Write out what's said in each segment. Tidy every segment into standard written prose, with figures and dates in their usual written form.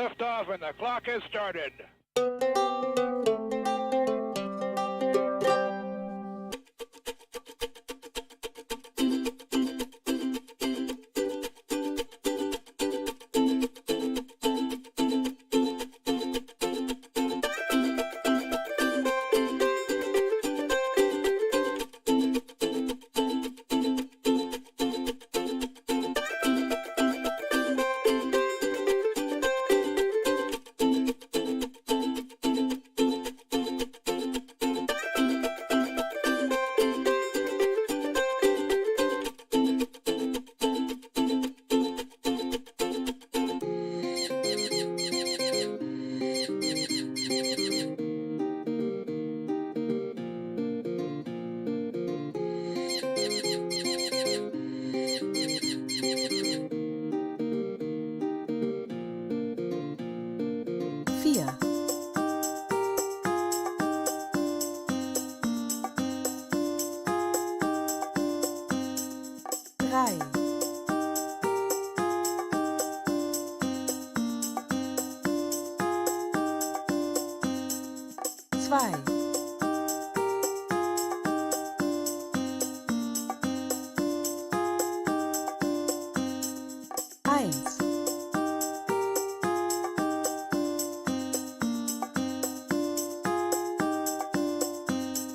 liftoff and the clock has started.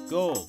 Go.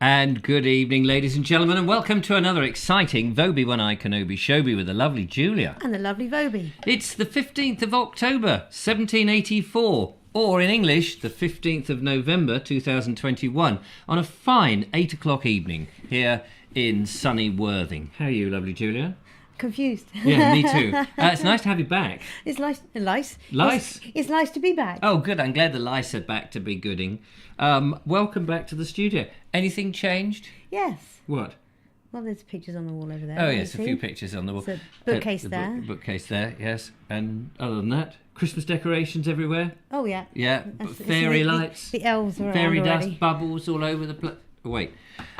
And good evening, ladies and gentlemen, and welcome to another exciting Vobes One Eye Kenobi Shobi with the lovely Julia. And the lovely Vobes. It's the 15th of October, 1784, or in English, the 15th of November, 2021, on a fine 8 o'clock evening here in sunny Worthing. How are you, lovely Julia? Confused. Yeah, me too. It's nice to have you back. It's nice. Lice? Lice? It's nice to be back. Oh, good. I'm glad the lice are back to be gooding. Welcome back to the studio. Anything changed? Yes. What? Well, there's pictures on the wall over there. Oh, yes, a few pictures on the wall. There's a bookcase there. Bookcase there, yes. And other than that, Christmas decorations everywhere. Oh, yeah. Yeah, fairy lights. The elves are fairy around dust, already. bubbles all over the place. Oh, wait.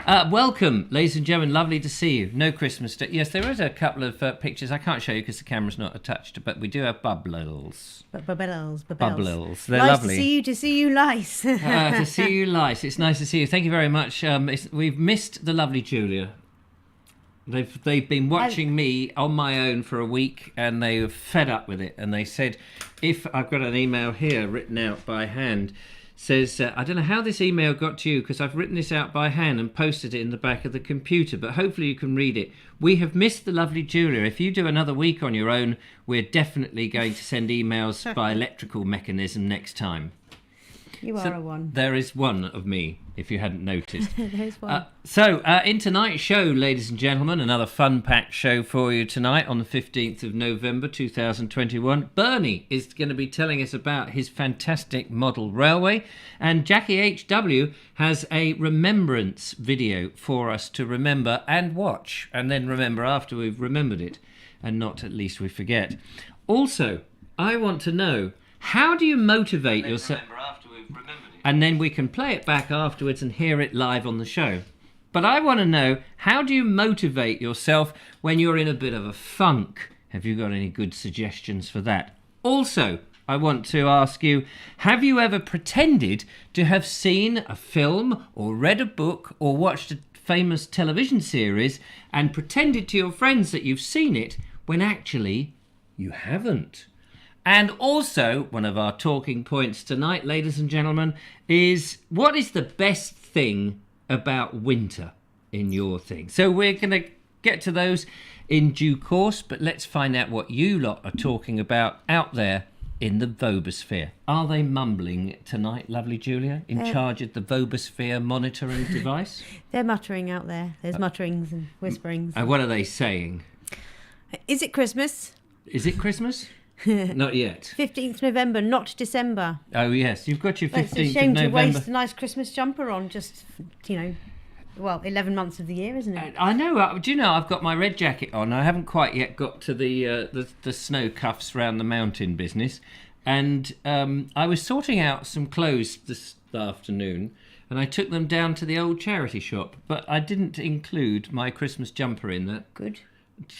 Welcome, ladies and gentlemen. Lovely to see you. No Christmas. Yes, there is a couple of pictures. I can't show you because the camera's not attached, but we do have bubbles. Bubbles. They're nice lovely. To see you, lice. To see you, lice. It's nice to see you. Thank you very much. We've missed the lovely Julia. They've been watching me on my own for a week, and they were fed up with it. And they said, if I've got an email here written out by hand, says, I don't know how this email got to you because I've written this out by hand and posted it in the back of the computer, but hopefully you can read it. We have missed the lovely Julia. If you do another week on your own, we're definitely going to send emails by electrical mechanism next time. You are a one. There is one of me, if you hadn't noticed. There's one. In tonight's show, ladies and gentlemen, another fun-packed show for you tonight on the 15th of November 2021. Bernie is going to be telling us about his fantastic model railway, and Jackie HW has a remembrance video for us to remember and watch, and then remember after we've remembered it, and not at least we forget. Also, I want to know, how do you motivate yourself? And then we can play it back afterwards and hear it live on the show. But I want to know, how do you motivate yourself when you're in a bit of a funk? Have you got any good suggestions for that? Also, I want to ask you, have you ever pretended to have seen a film or read a book or watched a famous television series and pretended to your friends that you've seen it when actually you haven't? And also, one of our talking points tonight, ladies and gentlemen, is what is the best thing about winter in your thing? So we're going to get to those in due course, but let's find out what you lot are talking about out there in the Vobosphere. Are they mumbling tonight, lovely Julia, in charge of the Vobosphere monitoring device? They're muttering out there. There's mutterings and whisperings. And what are they saying? Is it Christmas? Is it Christmas? Not yet. 15th November, not December. Oh, yes. You've got your 15th It's a shame of to November. waste a nice Christmas jumper on just, 11 months of the year, isn't it? I know. Do you know, I've got my red jacket on. I haven't quite yet got to the snow cuffs round the mountain business. And I was sorting out some clothes this afternoon, and I took them down to the old charity shop. But I didn't include my Christmas jumper in that. Good.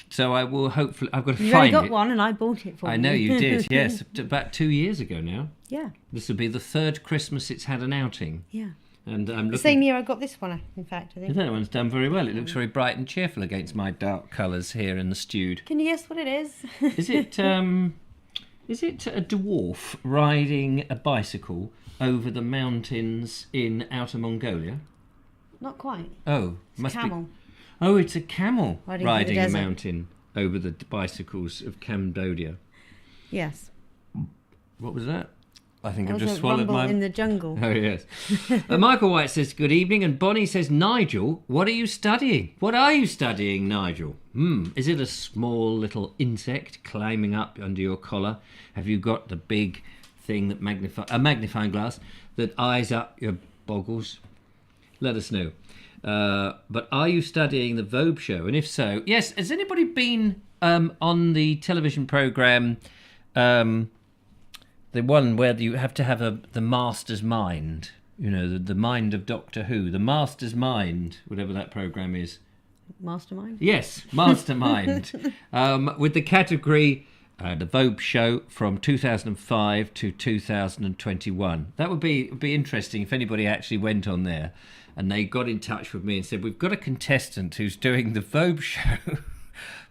So I will hopefully... I've got to You've find it. only got one, and I bought it for you. I know you did, yes. About 2 years ago now. Yeah. This will be the third Christmas it's had an outing. Yeah. And I'm The looking... same year I got this one, in fact, I think. That one's done very well. It looks very bright and cheerful against my dark colours here in the stewed. Can you guess what it is? Is it a dwarf riding a bicycle over the mountains in Outer Mongolia? Not quite. Oh, It's must a camel. be. Oh, it's a camel Riding riding through a the desert. mountain over the bicycles of Cambodia. Yes. What was that? I think That I've was just a swallowed rumble my... in the jungle. Oh, yes. Michael White says, good evening. And Bonnie says, Nigel, what are you studying? What are you studying, Nigel? Is it a small little insect climbing up under your collar? Have you got the big thing that a magnifying glass that eyes up your boggles? Let us know. But are you studying the Vobe show? And if so, yes. Has anybody been on the television programme... the one where you have to have the master's mind, the mind of Doctor Who, the master's mind, whatever that programme is. Mastermind? Yes, mastermind. With the category the Vobes show from 2005 to 2021. That would be interesting if anybody actually went on there and they got in touch with me and said, we've got a contestant who's doing the Vobes show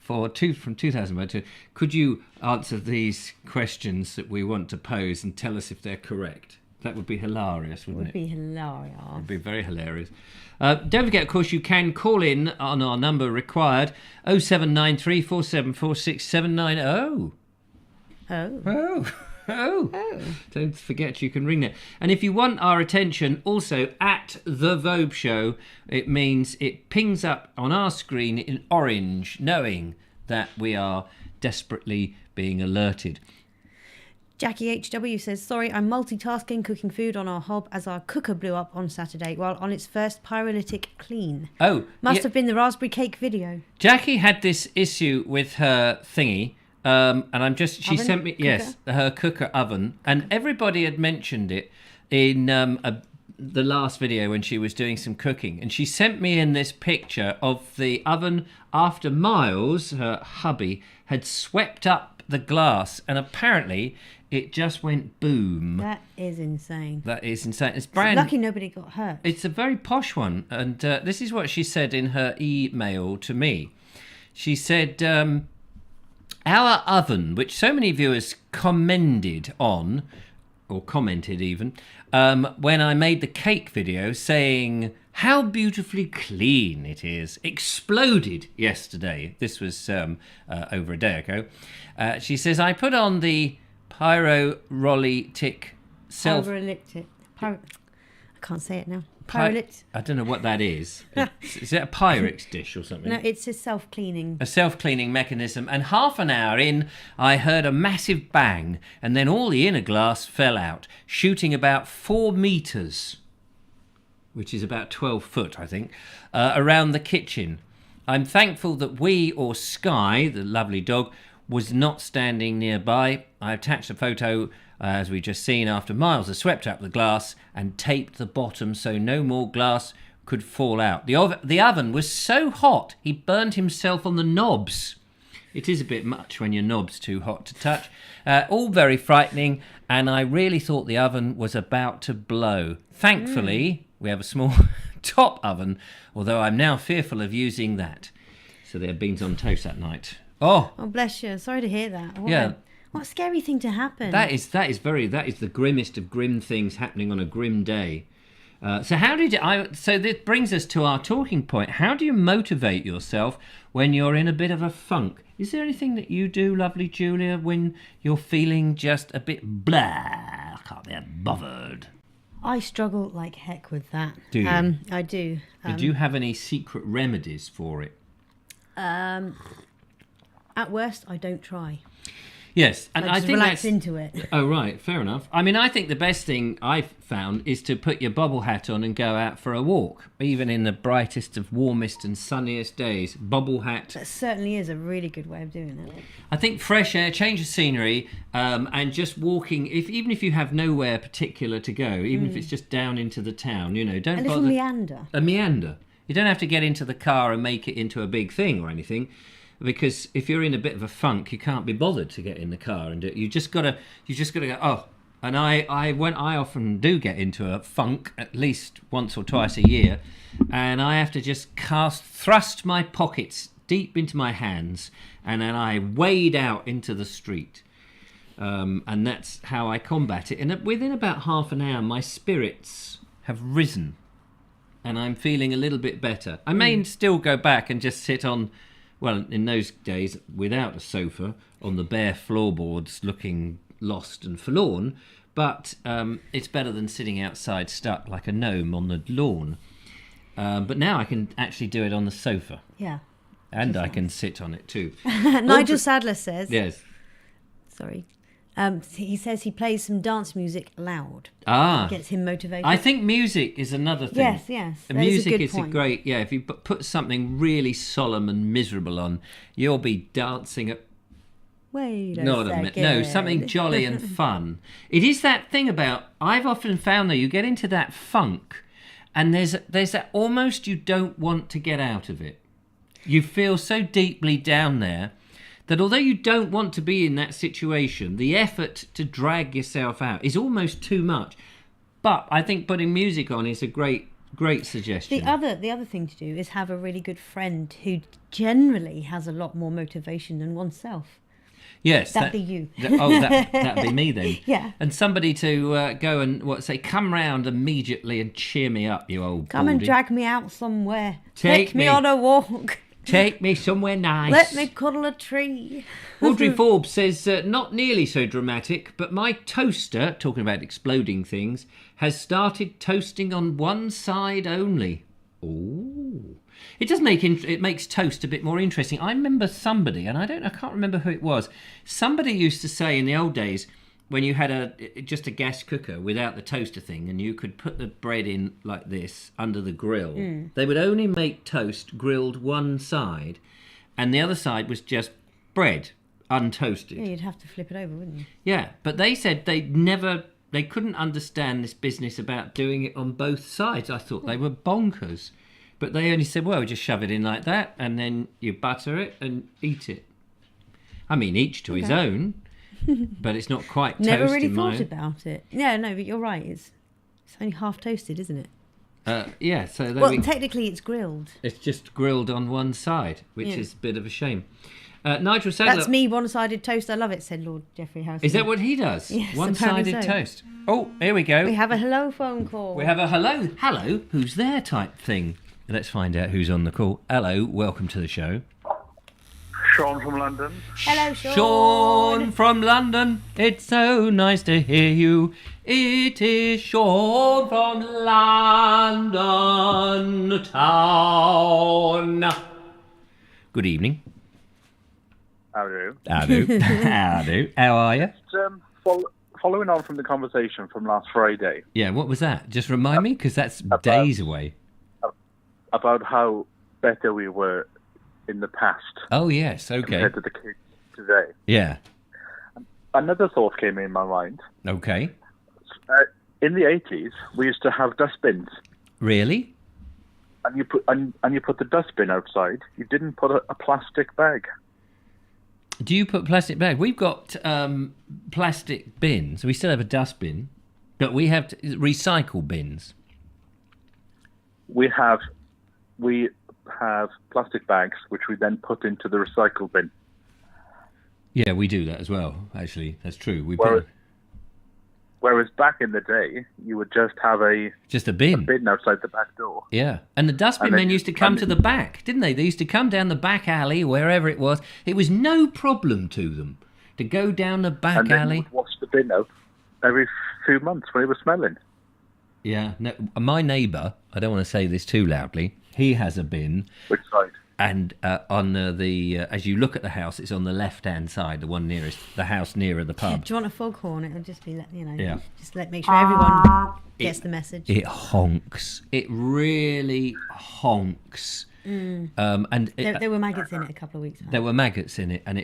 from 2001 to, could you answer these questions that we want to pose and tell us if they're correct? That would be hilarious, wouldn't it? Would be hilarious. It would be very hilarious. Don't forget, of course, you can call in on our number required, 0793 474 6790. Oh. Don't forget you can ring that. And if you want our attention, also at The Vobe Show, it means it pings up on our screen in orange, knowing that we are desperately being alerted. Jackie HW says, sorry, I'm multitasking cooking food on our hob as our cooker blew up on Saturday while on its first pyrolytic clean. Oh. Must have been the raspberry cake video. Jackie had this issue with her thingy. And she Oven? sent me, Cooker? yes, her cooker oven. And everybody had mentioned it in the last video when she was doing some cooking. And she sent me in this picture of the oven after Miles, her hubby, had swept up the glass. And apparently it just went boom. That is insane. That is insane. It's lucky nobody got hurt. It's a very posh one. And this is what she said in her email to me. She said... our oven, which so many viewers commented on, or commented even, when I made the cake video saying how beautifully clean it is, exploded yesterday. This was over a day ago. She says, I put on the pyrolytic I can't say it now. I don't know what that is. Is it a Pyrex dish or something? No, it's a self-cleaning. A self-cleaning mechanism. And half an hour in, I heard a massive bang, and then all the inner glass fell out, shooting about 4 metres, which is about 12 foot, I think, around the kitchen. I'm thankful that or Sky, the lovely dog, was not standing nearby. I attached a photo, as we just seen, after Miles had swept up the glass and taped the bottom so no more glass could fall out. The oven was so hot, he burned himself on the knobs. It is a bit much when your knob's too hot to touch. All very frightening, and I really thought the oven was about to blow. Thankfully, we have a small top oven, although I'm now fearful of using that. So there are beans on toast that night. Oh, bless you. Sorry to hear that. What a scary thing to happen. That is the grimmest of grim things happening on a grim day. So this brings us to our talking point. How do you motivate yourself when you're in a bit of a funk? Is there anything that you do, lovely Julia, when you're feeling just a bit blah? I can't be bothered. I struggle like heck with that. Do you? I do. Do you have any secret remedies for it? At worst, I don't try. Yes, and I think relax into it. Oh, right, fair enough. I mean, I think the best thing I've found is to put your bobble hat on and go out for a walk, even in the brightest of warmest and sunniest days. Bobble hat. That certainly is a really good way of doing it. I think fresh air, change of scenery, and just walking. Even if you have nowhere particular to go, even if it's just down into the town, don't bother. A little meander. A meander. You don't have to get into the car and make it into a big thing or anything. Because if you're in a bit of a funk, you can't be bothered to get in the car and do it. You just gotta go. Oh, and I often do get into a funk at least once or twice a year, and I have to just thrust my pockets deep into my hands, and then I wade out into the street, and that's how I combat it. And within about half an hour, my spirits have risen, and I'm feeling a little bit better. I may still go back and just sit on. Well, in those days, without a sofa, on the bare floorboards, looking lost and forlorn, but it's better than sitting outside stuck like a gnome on the lawn. But now I can actually do it on the sofa. Yeah. And I can sit on it too. Nigel Sadler says... Yes. Sorry. He says he plays some dance music loud. Gets him motivated. I think music is another thing. Yes. Music is a great... Yeah, if you put something really solemn and miserable on, you'll be dancing at... Wait a minute. No, something jolly and fun. It is that thing about... I've often found, though, you get into that funk, and there's that almost you don't want to get out of it. You feel so deeply down there that although you don't want to be in that situation, the effort to drag yourself out is almost too much. But I think putting music on is a great suggestion. The other thing to do is have a really good friend who generally has a lot more motivation than oneself. Yes. That'd be you. That'd be me then. Yeah. And somebody to go and say, come round immediately and cheer me up, you old Come baldy. and drag me out somewhere. Take me on a walk. Take me somewhere nice. Let me cuddle a tree. Audrey Vobes says, not nearly so dramatic, but my toaster, talking about exploding things, has started toasting on one side only. Ooh. It makes toast a bit more interesting. I remember somebody, and I can't remember who it was. Somebody used to say in the old days, when you had just a gas cooker without the toaster thing, and you could put the bread in like this under the grill, they would only make toast grilled one side, and the other side was just bread, untoasted. Yeah, you'd have to flip it over, wouldn't you? Yeah, but they said they couldn't understand this business about doing it on both sides. I thought they were bonkers. But they only said, well, just shove it in like that, and then you butter it and eat it. I mean, each to his own. But it's not quite toast. Never really thought about it. Yeah, no, but you're right. It's only half toasted, isn't it? Yeah. So technically, it's grilled. It's just grilled on one side, which is a bit of a shame. Nigel Sadler. That's me, one-sided toast. I love it, said Lord Geoffrey House. Is that what he does? Yes, one-sided toast. Oh, here we go. We have a hello phone call. We have a hello, who's there type thing. Let's find out who's on the call. Hello, welcome to the show. Sean from London. Hello, Sean. Sean from London, it's so nice to hear you. It is Sean from London town. Good evening. How do? How do? How do? How are you? Following on from the conversation from last Friday Yeah, what was that? Just remind me, because that's days away. about how better we were in the past Oh, yes, okay. compared to the kids today. Yeah, Another thought came in my mind. okay. In the 80s, we used to have dustbins, Really? and you put the dustbin outside. You didn't put a plastic bag. Do you put plastic bags? We've got plastic bins. We still have a dustbin, but we have recycle bins. We have plastic bags, which we then put into the recycle bin. Yeah, we do that as well, actually. That's true. Whereas back in the day, you would just have just a bin. bin outside the back door. Yeah, and the dustbin men used to come to the back, didn't they? They used to come down the back alley, wherever it was. It was no problem to them to go down the back And then alley. you would wash the bin out every few months when it was smelling. Yeah, no, my neighbour, I don't want to say this too loudly, he has a bin. Which side? And on as you look at the house, it's on the left-hand side, the one nearest, the house nearer the pub. Do you want a foghorn? It'll just be, Yeah. just make sure everyone gets the message. It honks. It really honks. And There were maggots in it a couple of weeks ago. there were maggots in it, and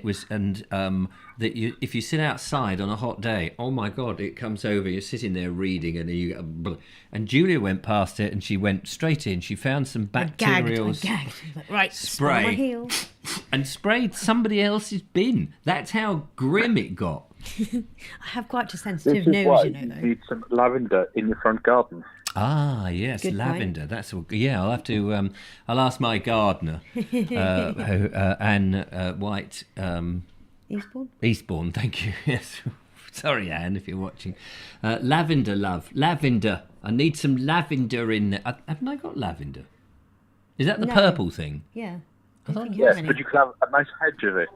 if you sit outside on a hot day, oh my God, it comes over. You're sitting there reading, and Julia went past it, and she went straight in. She found some bacterials. I gagged. Like, right, Spray. on my heel. And sprayed somebody else's bin. That's how grim it got. I have quite a This sensitive is nose, why you you know. need some lavender in your front garden. Ah, yes, Good point. lavender. That's all. Yeah, I'll have to. I'll ask my gardener, Anne White. Eastbourne? Eastbourne, thank you. Yes. Sorry, Anne, if you're watching. Lavender, love. Lavender. I need some lavender in there. Haven't I got lavender? Is that the No. purple thing? Yeah. Yes, but you could have a nice hedge of it.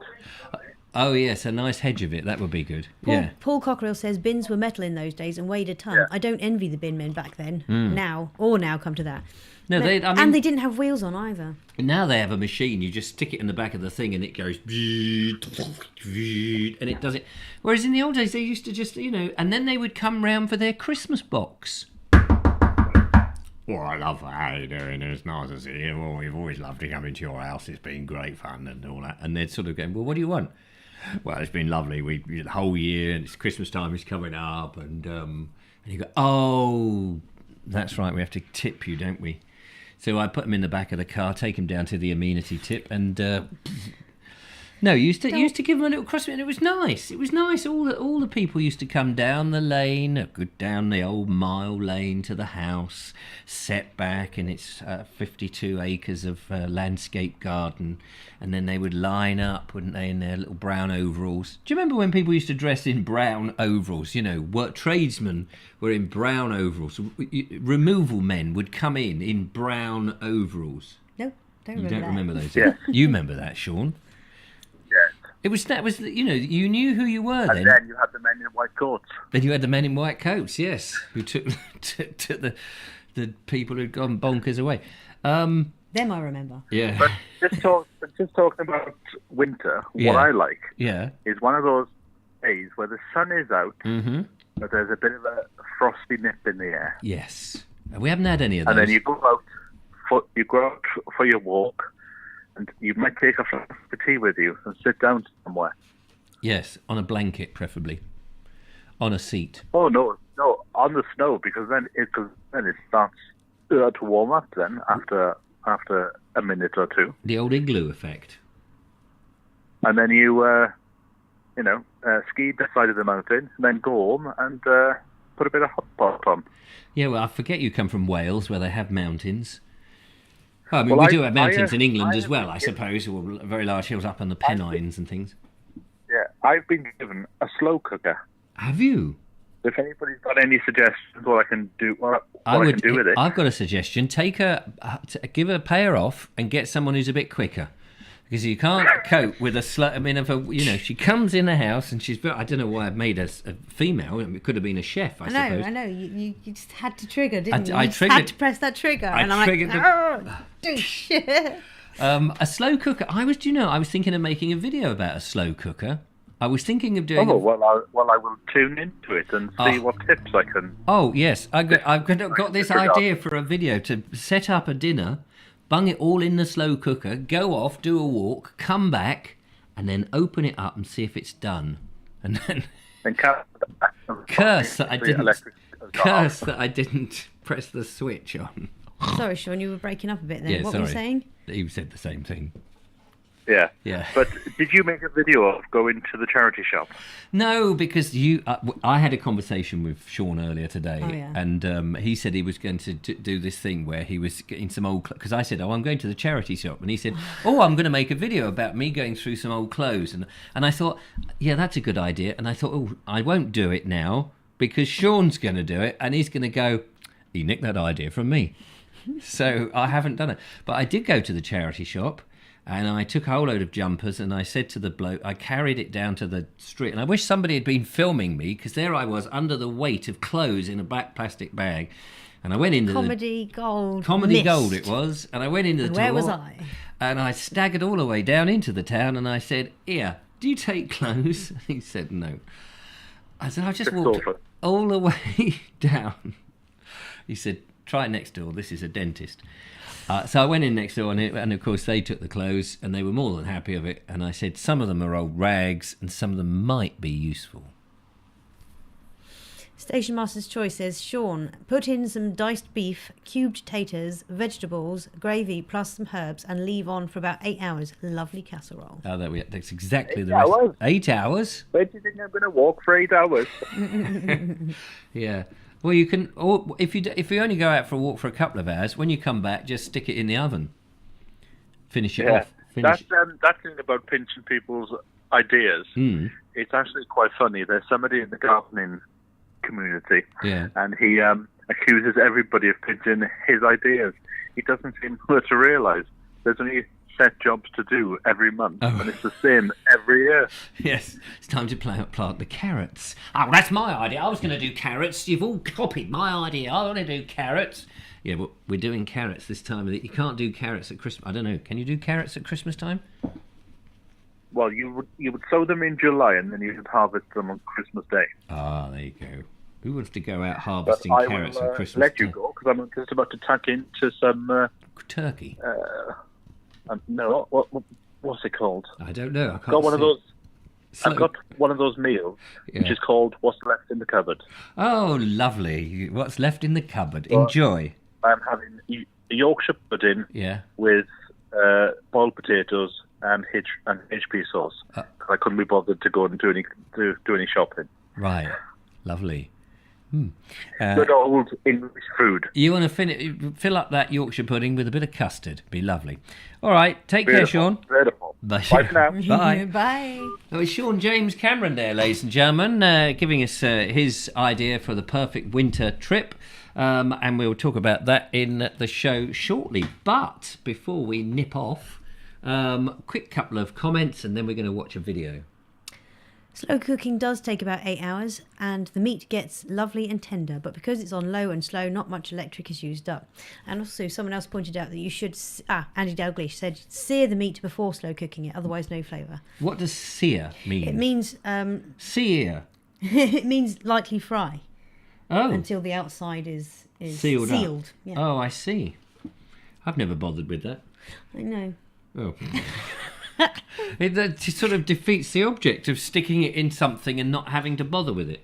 Oh, yes, a nice hedge of it. That would be good. Yeah. Paul Cockerill says bins were metal in those days and weighed a ton. Yeah. I don't envy the bin men back then. Hmm. Now come to that. No, And they didn't have wheels on either. Now they have a machine. You just stick it in the back of the thing and it goes, and it does it. Whereas in the old days, they used to just, and then they would come round for their Christmas box. Well, I love how you're doing. It's nice to see you. Well, we've always loved to come into your house. It's been great fun and all that. And they'd sort of go, well, what do you want? Well, it's been lovely. We the whole year, and it's Christmas time is coming up, and you go, oh, that's right. We have to tip you, don't we? So I put them in the back of the car, take them down to the amenity tip, and no, used to give them a little cross, and it was nice. It was nice. All the people used to come down the lane, down the old mile lane to the house, set back in its 52 acres of landscape garden, and then they would line up, wouldn't they, in their little brown overalls. Do you remember when people used to dress in brown overalls? Tradesmen were in brown overalls. Removal men would come in brown overalls. No, don't remember You don't that. remember those? Yeah. You remember that, Sean? Yes. That was you knew who you were then. And then you had the men in white coats. Then you had the men in white coats, yes, who took the people who'd gone bonkers away. Them I remember. Yeah, But just talking about winter, Yeah. what I like yeah. is one of those days where the sun is out, Mm-hmm. but there's a bit of a frosty nip in the air. Yes, we haven't had any of those. And then you go out for your walk, and you might take a flask of tea with you and sit down somewhere. Yes, on a blanket, preferably, on a seat. Oh no, on the snow, because then it starts to warm up. Then after a minute or two, The old igloo effect. and then you ski the side of the mountain, and then go home and put a bit of hot pot on. Yeah, well, I forget you come from Wales, where they have mountains. I mean, Well, we I- do have mountains I, in England I as have well, been I given- suppose, or very large hills up on the Pennines and things. Yeah, I've been given a slow cooker. Have you? If anybody's got any suggestions what I can do, I can do with it. I've got a suggestion. Pay her off and get someone who's a bit quicker, Because you can't cope with a slut. I mean, she comes in the house and she's. I don't know why I've made her a female. It could have been a chef, I suppose. I know. You just had to trigger, didn't you? I You just had to press that trigger. And I'm triggered like, a slow cooker. I was thinking of making a video about a slow cooker. I was thinking of doing. I will tune into it and see what tips I can. Oh yes, I've got this idea for a video to set up a dinner. Bung it all in the slow cooker, go off, do a walk, come back, and then open it up and see if it's done. And then curse that I didn't press the switch on. Sorry, Sean, you were breaking up a bit then. Yeah, what were you saying? You said the same thing. Yeah. But did you make a video of going to the charity shop? No, because I had a conversation with Sean earlier today, and he said he was going to do this thing where he was getting some old clothes. Because I said, I'm going to the charity shop. And he said, I'm going to make a video about me going through some old clothes. And I thought, yeah, that's a good idea. And I thought, I won't do it now because Sean's going to do it. And he's going to go, he nicked that idea from me. So I haven't done it. But I did go to the charity shop. And I took a whole load of jumpers and I said to the bloke, I carried it down to the street. And I wish somebody had been filming me because there I was under the weight of clothes in a black plastic bag. And I went into Comedy Gold it was. And I went into the where tour. Was I? And I staggered all the way down into the town and I said, here, do you take clothes? And he said, no. I said, I just walked all the way down. He said, try next door. This is a dentist. So I went in next door, and of course they took the clothes, and they were more than happy of it. And I said, some of them are old rags, and some of them might be useful. Station Master's Choice says, Sean, put in some diced beef, cubed taters, vegetables, gravy, plus some herbs, and leave on for about 8 hours. Lovely casserole. Oh, that's exactly 8 the rest. hours? 8 hours? Where do you think I'm going to walk for 8 hours? Yeah. Well, you can, or if you only go out for a walk for a couple of hours, when you come back, just stick it in the oven. Finish it off. That thing about pinching people's ideas, it's actually quite funny. There's somebody in the gardening community, and he accuses everybody of pinching his ideas. He doesn't seem to realise there's only set jobs to do every month, and it's the same every year. Yes, it's time to plant the carrots. Oh, that's my idea. I was going to do carrots. You've all copied my idea. I want to do carrots. Yeah, but we're doing carrots this time. You can't do carrots at Christmas. I don't know. Can you do carrots at Christmas time? Well, you would sow them in July, and then you would harvest them on Christmas Day. Ah, there you go. Who wants to go out harvesting carrots on Christmas Day? Let you go, because I'm just about to tuck into some turkey. No, what's it called? I don't know. I can't got one of those. Slow. I've got one of those meals, which is called "What's Left in the Cupboard." Oh, lovely! What's left in the cupboard? Enjoy. I'm having a Yorkshire pudding with boiled potatoes and HP sauce. I couldn't be bothered to go and do any shopping. Right, lovely. Good old English food. You want to fill up that Yorkshire pudding with a bit of custard. Be lovely. All right, take care, Sean. Beautiful. Bye for now. Bye. Bye. That was Sean James Cameron there, ladies and gentlemen, giving us his idea for the perfect winter trip. And we'll talk about that in the show shortly. But before we nip off, quick couple of comments, and then we're going to watch a video. Slow cooking does take about 8 hours, and the meat gets lovely and tender, but because it's on low and slow, not much electric is used up. And also, someone else pointed out that you should, Andy Dalglish said, sear the meat before slow cooking it, otherwise no flavour. What does sear mean? It means... sear. It means lightly fry. Oh. Until the outside is sealed. Yeah. Oh, I see. I've never bothered with that. I know. Oh. It sort of defeats the object of sticking it in something and not having to bother with it.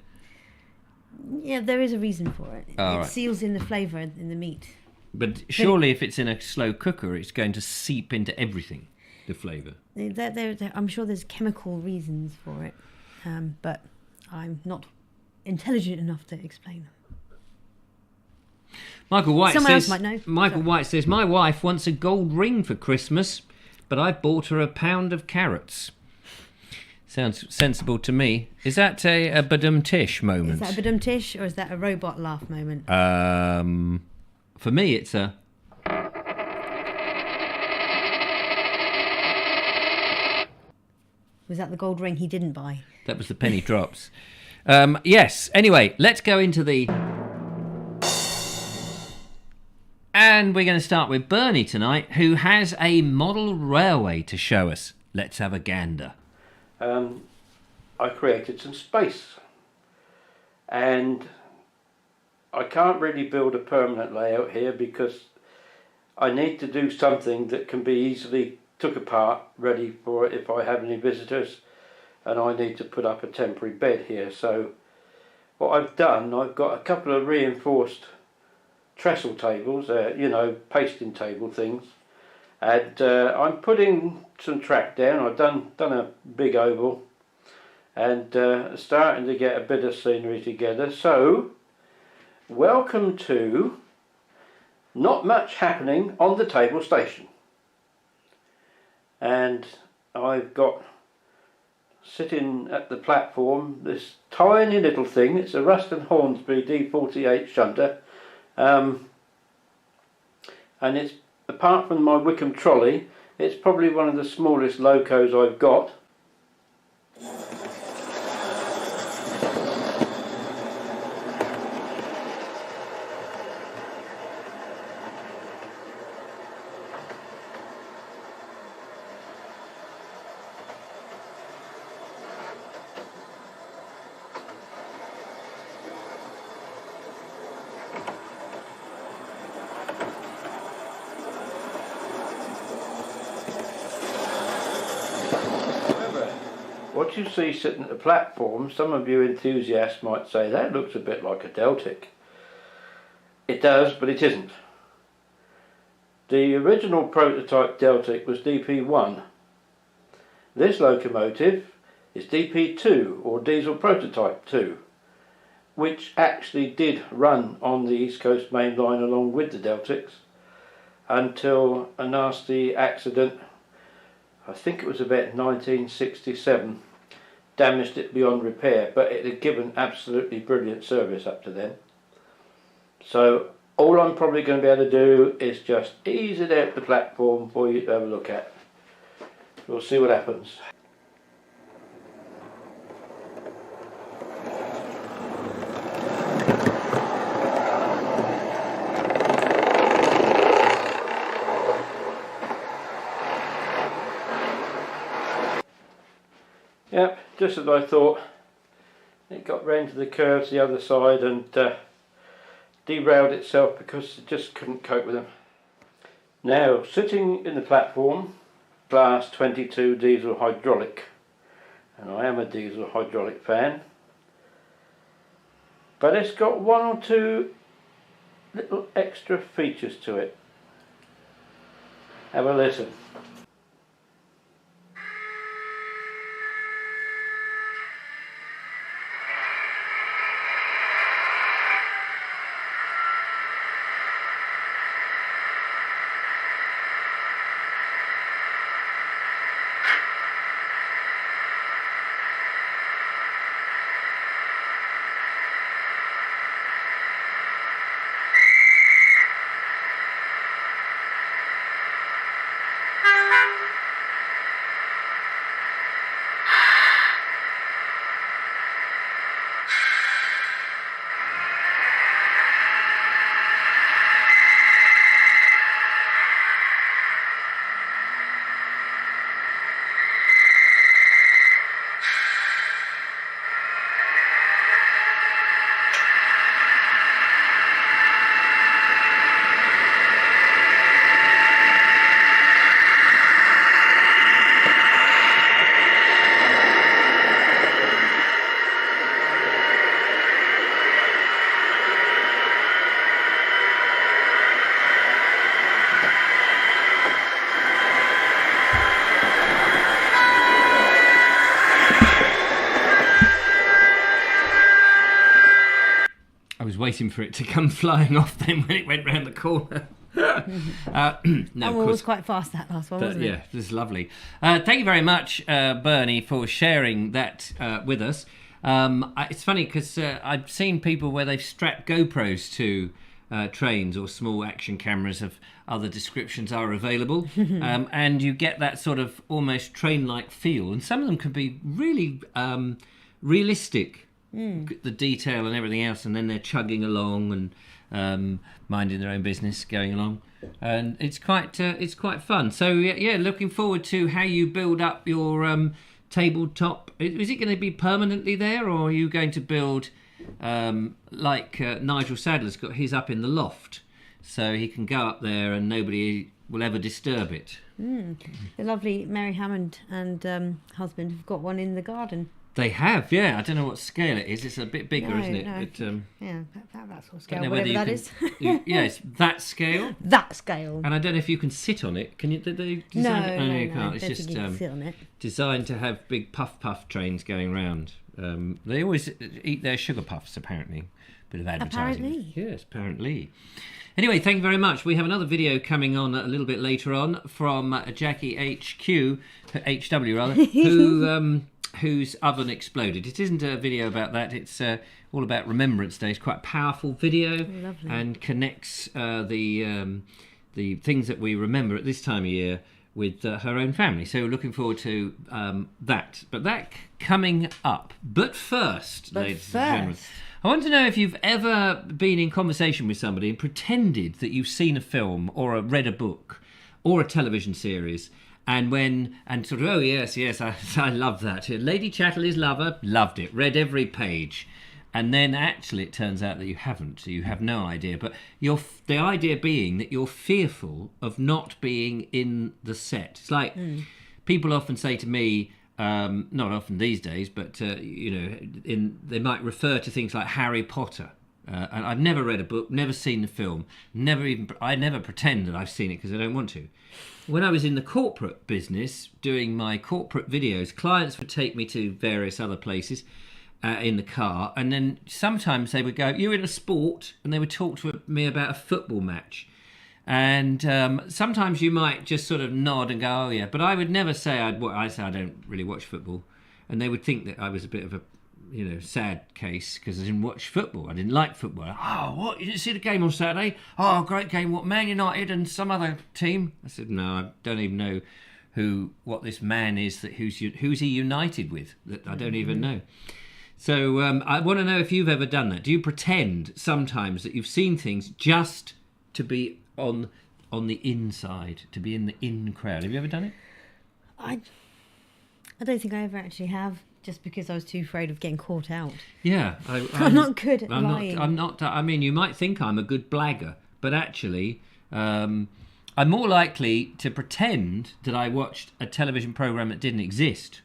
Yeah, there is a reason for it. Right. Seals in the flavour in the meat. But surely if it's in a slow cooker, it's going to seep into everything, the flavour. I'm sure there's chemical reasons for it, but I'm not intelligent enough to explain them. Michael White else might know. White says, my wife wants a gold ring for Christmas, but I bought her a pound of carrots. Sounds sensible to me. Is that a badum-tish moment? Is that a badum-tish, or is that a robot laugh moment? For me, it's a... Was that the gold ring he didn't buy? That was the penny drops. Yes. Anyway, let's go into the... And we're going to start with Bernie tonight, who has a model railway to show us. Let's have a gander. I created some space. And I can't really build a permanent layout here because I need to do something that can be easily took apart, ready for if I have any visitors. And I need to put up a temporary bed here. So what I've done, I've got a couple of reinforced trestle tables, pasting table things, and I'm putting some track down. I've done a big oval and starting to get a bit of scenery together. So welcome to Not Much Happening on the Table Station. And I've got sitting at the platform this tiny little thing. It's a Ruston Hornsby D48 shunter. And it's, apart from my Wickham trolley, it's probably one of the smallest locos I've got. What you see sitting at the platform, some of you enthusiasts might say that looks a bit like a Deltic. It does, but it isn't. The original prototype Deltic was DP1. This locomotive is DP2, or Diesel Prototype 2, which actually did run on the East Coast Main Line along with the Deltics until a nasty accident, I think it was about 1967, damaged it beyond repair, but it had given absolutely brilliant service up to then. So all I'm probably going to be able to do is just ease it out the platform for you to have a look at. We'll see what happens. Yep, just as I thought, it got round to the curves the other side and derailed itself because it just couldn't cope with them. Now, sitting in the platform, Class 22 diesel hydraulic, and I am a diesel hydraulic fan, but it's got one or two little extra features to it. Have a listen. Waiting for it to come flying off then when it went round the corner. No, it was quite fast, that last one, wasn't it? Yeah, this is lovely. Thank you very much, Bernie, for sharing that with us. It's funny because I've seen people where they've strapped GoPros to trains, or small action cameras of other descriptions are available. And you get that sort of almost train-like feel. And some of them can be really realistic, the detail and everything else. And then they're chugging along and minding their own business, going along. And it's quite fun. So, yeah, looking forward to how you build up your tabletop. Is it going to be permanently there, or are you going to build... like Nigel Sadler's got his up in the loft, so he can go up there and nobody will ever disturb it. The lovely Mary Hammond and husband have got one in the garden. They have, yeah. I don't know what scale it is. It's a bit bigger, isn't it? No. But, yeah, that sort of scale, whatever that is. Yeah, it's that scale. That scale. And I don't know if you can sit on it. Can you? Did they design it? No, You can't. I It's don't just think you can sit on it. designed to have big puff trains going round. They always eat their sugar puffs, apparently. Bit of advertising. Apparently. Yes, apparently. Anyway, thank you very much. We have another video coming on a little bit later on from Jackie HW, whose oven exploded. It isn't a video about that. It's all about Remembrance Day. It's quite a powerful video. Lovely. And connects the things that we remember at this time of year with her own family. So looking forward to that. But that coming up. But first, ladies and gentlemen, I want to know if you've ever been in conversation with somebody and pretended that you've seen a film or read a book or a television series, and sort of, oh yes, I love that. Lady Chatterley's Lover, loved it, read every page. And then actually it turns out that you haven't, so you have no idea. But the idea being that you're fearful of not being in the set. It's like people often say to me, not often these days, but they might refer to things like Harry Potter. And I've never read a book, never seen the film, I never pretend that I've seen it because I don't want to. When I was in the corporate business, doing my corporate videos, clients would take me to various other places in the car, and then sometimes they would go, "You're in a sport," and they would talk to me about a football match. And sometimes you might just sort of nod and go, "Oh yeah," but I would never say I say I don't really watch football, and they would think that I was a bit of a sad case because I didn't watch football. I didn't like football. Oh, what? You didn't see the game on Saturday? Oh, great game. What, Man United and some other team? I said, no, I don't even know what this man is. Who's he united with? That I don't even know. So I want to know if you've ever done that. Do you pretend sometimes that you've seen things just to be on the inside, to be in the in crowd? Have you ever done it? I don't think I ever actually have. Just because I was too afraid of getting caught out. Yeah. I'm not good at lying. I'm not. I mean, you might think I'm a good blagger, but actually, I'm more likely to pretend that I watched a television programme that didn't exist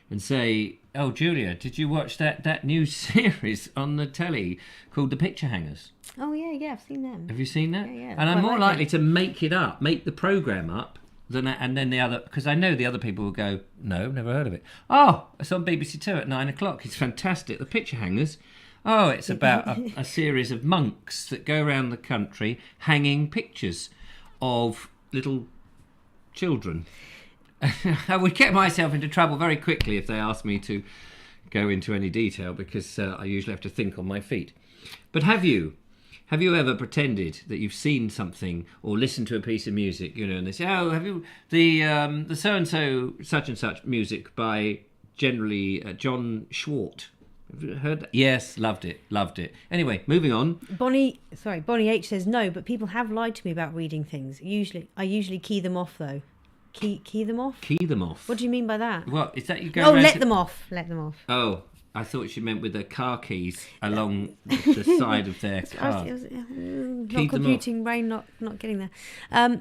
and say, "Oh, Julia, did you watch that new series on the telly called The Picture Hangers?" Oh, yeah, I've seen them. Have you seen that? Yeah. And I'm more likely to make it up, make the programme up, and then the other, because I know the other people will go, "No, never heard of it." "Oh, it's on BBC Two at 9 o'clock. It's fantastic. The Picture Hangers. Oh, it's about a series of monks that go around the country hanging pictures of little children." I would get myself into trouble very quickly if they asked me to go into any detail, because I usually have to think on my feet. But have you ever pretended that you've seen something or listened to a piece of music, and they say, "Oh, have you the so-and-so such and such music by generally John Schwartz? Have you heard that?" "Yes, loved it. Anyway, moving on. Bonnie H says no, but people have lied to me about reading things. I usually key them off though. Key them off? Key them off. What do you mean by that? What is that? You go? Oh, let them off. Oh, I thought she meant with the car keys along the side of their car. Not computing brain, not getting there.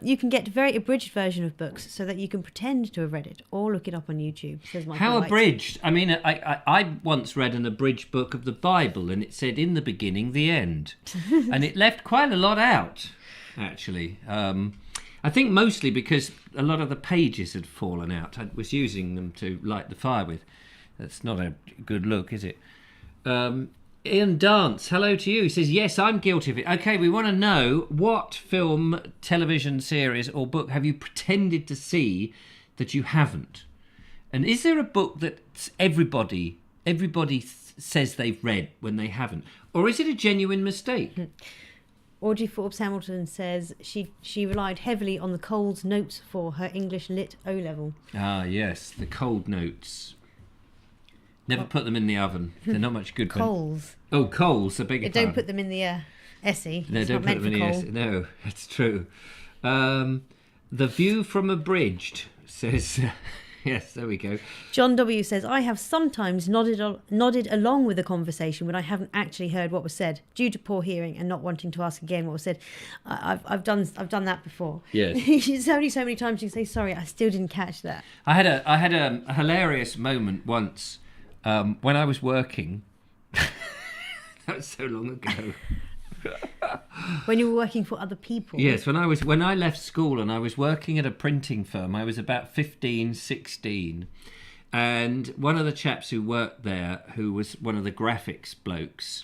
You can get a very abridged version of books so that you can pretend to have read it or look it up on YouTube. Says Michael How White. abridged? I mean, I once read an abridged book of the Bible, and it said, "In the beginning, the end," and it left quite a lot out, actually. I think mostly because a lot of the pages had fallen out. I was using them to light the fire with. That's not a good look, is it? Ian Dance, hello to you. He says, "Yes, I'm guilty of it." Okay, we want to know, what film, television series or book have you pretended to see that you haven't? And is there a book that everybody says they've read when they haven't? Or is it a genuine mistake? Audrey Forbes Hamilton says she relied heavily on the Coles notes for her English Lit O level. Ah, yes, the cold notes. Never put them in the oven. They're not much good. Coles. Oh, Coles, a bigger Don't put them in the essay. No, it's don't not put meant them in for the coal. essay. No, it's true. The view from Abridged says... Yes, there we go. John W. says, I have sometimes nodded along with the conversation when I haven't actually heard what was said, due to poor hearing and not wanting to ask again what was said. I've done that before. Yes. It's only so many times you can say, sorry, I still didn't catch that. I had a hilarious moment once when I was working. That was so long ago. When you were working for other people? Yes, when I left school and I was working at a printing firm, I was about 15, 16. And one of the chaps who worked there, who was one of the graphics blokes,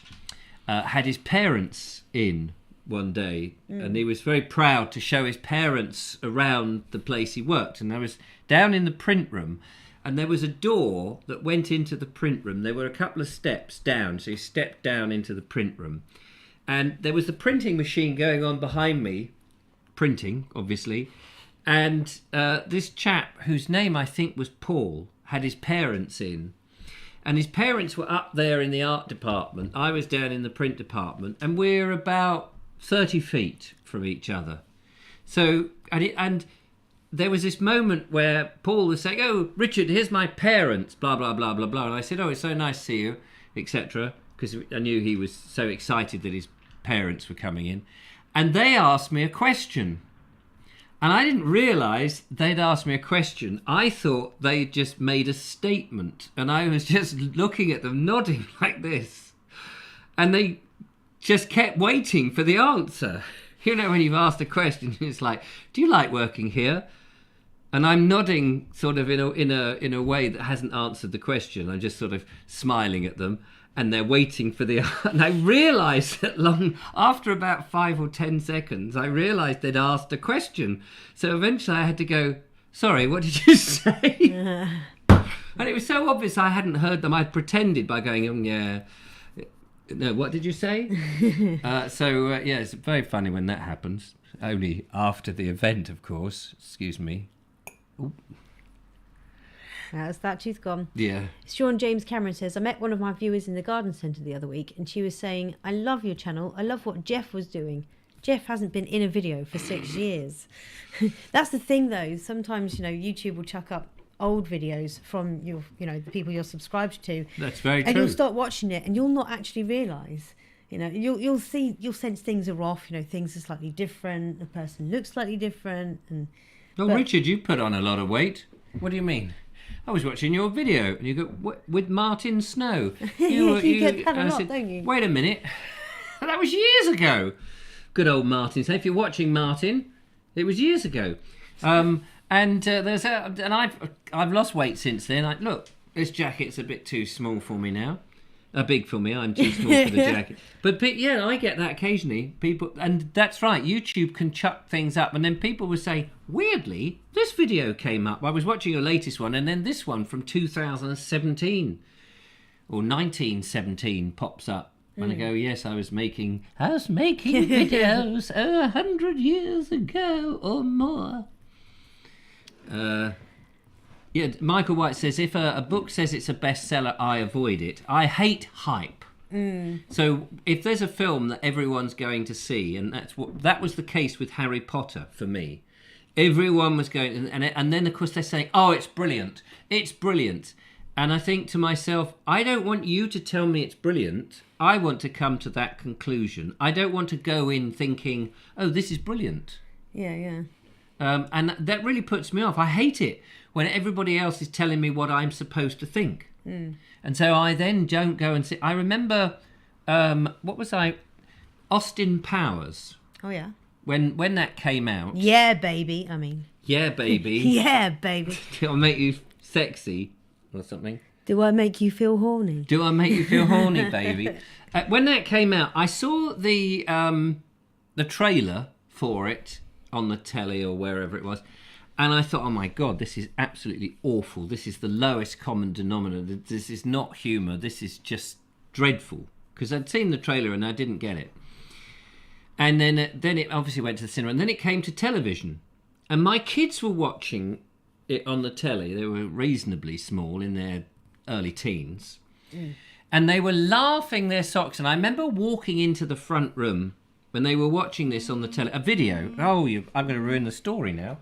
had his parents in one day. And he was very proud to show his parents around the place he worked. And I was down in the print room, and there was a door that went into the print room. There were a couple of steps down, so he stepped down into the print room. And there was the printing machine going on behind me, printing, obviously. And this chap, whose name I think was Paul, had his parents in. And his parents were up there in the art department. I was down in the print department. And we're about 30 feet from each other. So, and there was this moment where Paul was saying, oh, Richard, here's my parents, blah, blah, blah, blah, blah. And I said, oh, it's so nice to see you, etc. Because I knew he was so excited that his parents were coming in. And they asked me a question. And I didn't realise they'd asked me a question. I thought they'd just made a statement. And I was just looking at them, nodding like this. And they just kept waiting for the answer. You know, when you've asked a question, it's like, do you like working here? And I'm nodding sort of in a way that hasn't answered the question. I'm just sort of smiling at them. And they're waiting for the... And I realised that after about 5 or 10 seconds, I realised they'd asked a question. So eventually I had to go, sorry, what did you say? And it was so obvious I hadn't heard them. I'd pretended by going, yeah. No, what did you say? Yeah, it's very funny when that happens. Only after the event, of course. Excuse me. Ooh. That's that tooth gone. Yeah. Sean James Cameron says, I met one of my viewers in the garden centre the other week, and she was saying, I love your channel. I love what Jeff was doing. Jeff hasn't been in a video for 6 years. That's the thing, though. Sometimes, YouTube will chuck up old videos from your, the people you're subscribed to. That's very true. And you'll start watching it, and you'll not actually realise. You'll sense things are off. Things are slightly different. The person looks slightly different. Richard, you put on a lot of weight. What do you mean? I was watching your video, and you go, with Martin Snow. You get that a lot, don't you? Wait a minute. That was years ago. Good old Martin. So if you're watching Martin, it was years ago. And I've lost weight since then. Look, this jacket's a bit too small for me now. Big for me. I'm too small for the jacket. But yeah, I get that occasionally. People, and that's right. YouTube can chuck things up, and then people will say, weirdly, this video came up. I was watching your latest one, and then this one from 2017 or 1917 pops up. And I go, yes, I was making videos 100 years ago or more. Yeah, Michael White says, if a book says it's a bestseller, I avoid it. I hate hype. So if there's a film that everyone's going to see, and that was the case with Harry Potter for me. Everyone was going, and then of course they're saying, oh, it's brilliant. It's brilliant. And I think to myself, I don't want you to tell me it's brilliant. I want to come to that conclusion. I don't want to go in thinking, oh, this is brilliant. Yeah. And that really puts me off. I hate it when everybody else is telling me what I'm supposed to think. And so I then don't go and see. I remember, Austin Powers. Oh, yeah. When that came out. Yeah, baby. Yeah, baby. Yeah, baby. It'll make you sexy or something. Do I make you feel horny? Do I make you feel horny, baby? When that came out, I saw the trailer for it on the telly or wherever it was, and I thought, oh my God, this is absolutely awful. This is the lowest common denominator. This is not humour. This is just dreadful. Because I'd seen the trailer and I didn't get it. And then it obviously went to the cinema, and then it came to television. And my kids were watching it on the telly. They were reasonably small, in their early teens. And they were laughing their socks. And I remember walking into the front room when they were watching this on the telly. A video. Oh, I'm going to ruin the story now.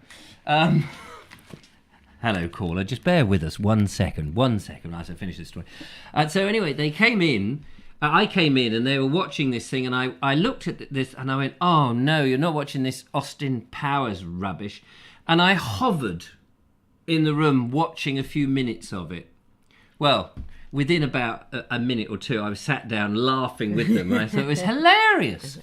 Hello, caller. Just bear with us 1 second. 1 second as I finish this story. So anyway, they came in. I came in and they were watching this thing, and I looked at this and I went, oh no, you're not watching this Austin Powers rubbish. And I hovered in the room watching a few minutes of it. Well, within about a minute or two, I was sat down laughing with them. And I thought it was hilarious.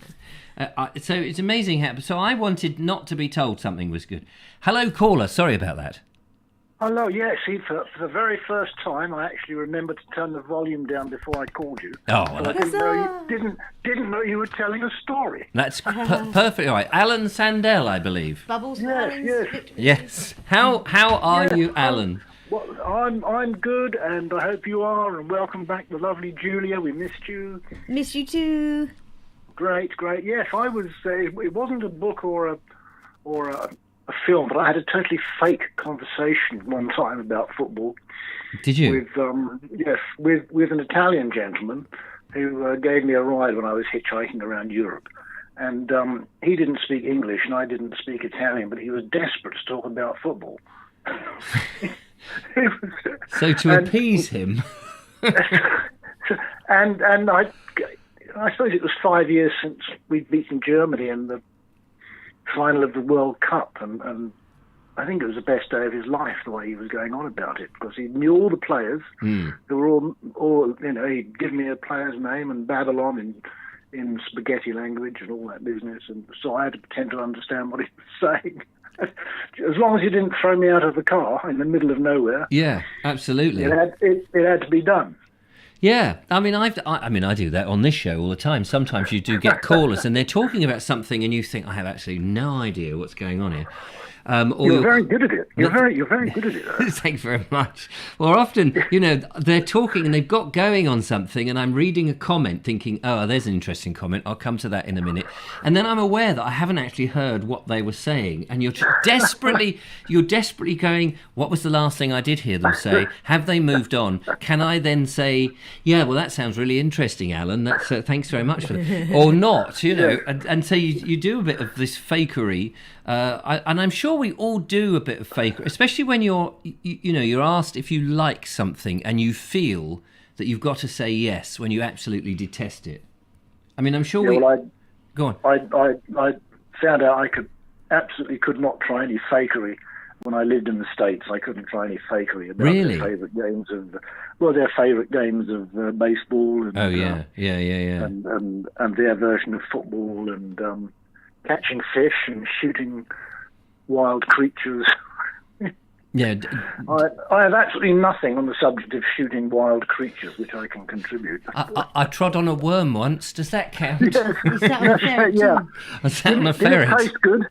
So it's amazing how... So I wanted not to be told something was good. Hello, caller. Sorry about that. Hello, yeah, see, for the very first time, I actually remembered to turn the volume down before I called you. Oh, well, so I didn't know you were telling a story. That's perfect. All right, Alan Sandell, I believe. Bubbles. Yes. How are you, Alan? Well, I'm good, and I hope you are. And welcome back, the lovely Julia. We missed you. Miss you too. Great. Yes, I was. It wasn't a book or a film, but I had a totally fake conversation one time about football. Did you? With an Italian gentleman who gave me a ride when I was hitchhiking around Europe. And he didn't speak English and I didn't speak Italian, but he was desperate to talk about football. So to appease him. and I suppose it was 5 years since we'd beaten Germany in the final of the World Cup, and I think it was the best day of his life, the way he was going on about it, because he knew all the players. They were all he'd give me a player's name and Babylon in spaghetti language and all that business, and so I had to pretend to understand what he was saying. As long as he didn't throw me out of the car in the middle of nowhere. Yeah, absolutely. It had to be done. Yeah, I mean, I do that on this show all the time. Sometimes you do get callers and they're talking about something and you think, I have absolutely no idea what's going on here. You're very good at it. You're very good at it. Thanks very much. Well, often, they're talking and they've got going on something, and I'm reading a comment thinking, oh, there's an interesting comment. I'll come to that in a minute. And then I'm aware that I haven't actually heard what they were saying, and you're desperately going, what was the last thing I did hear them say? Have they moved on? Can I then say, yeah, well, that sounds really interesting, Alan. That's thanks very much for that. Or not, and so you do a bit of this fakery. And I'm sure we all do a bit of fake, especially when you're asked if you like something and you feel that you've got to say yes when you absolutely detest it. I mean, I'm sure go on. I found out I could not try any fakery when I lived in the States. I couldn't try any fakery about their favourite games of baseball. And, and their version of football and. Catching fish and shooting wild creatures. Yeah. I have absolutely nothing on the subject of shooting wild creatures which I can contribute. I trod on a worm once. Does that count? Yes. You sat on a ferret too. Yeah. I sat on a ferret. Did it taste good?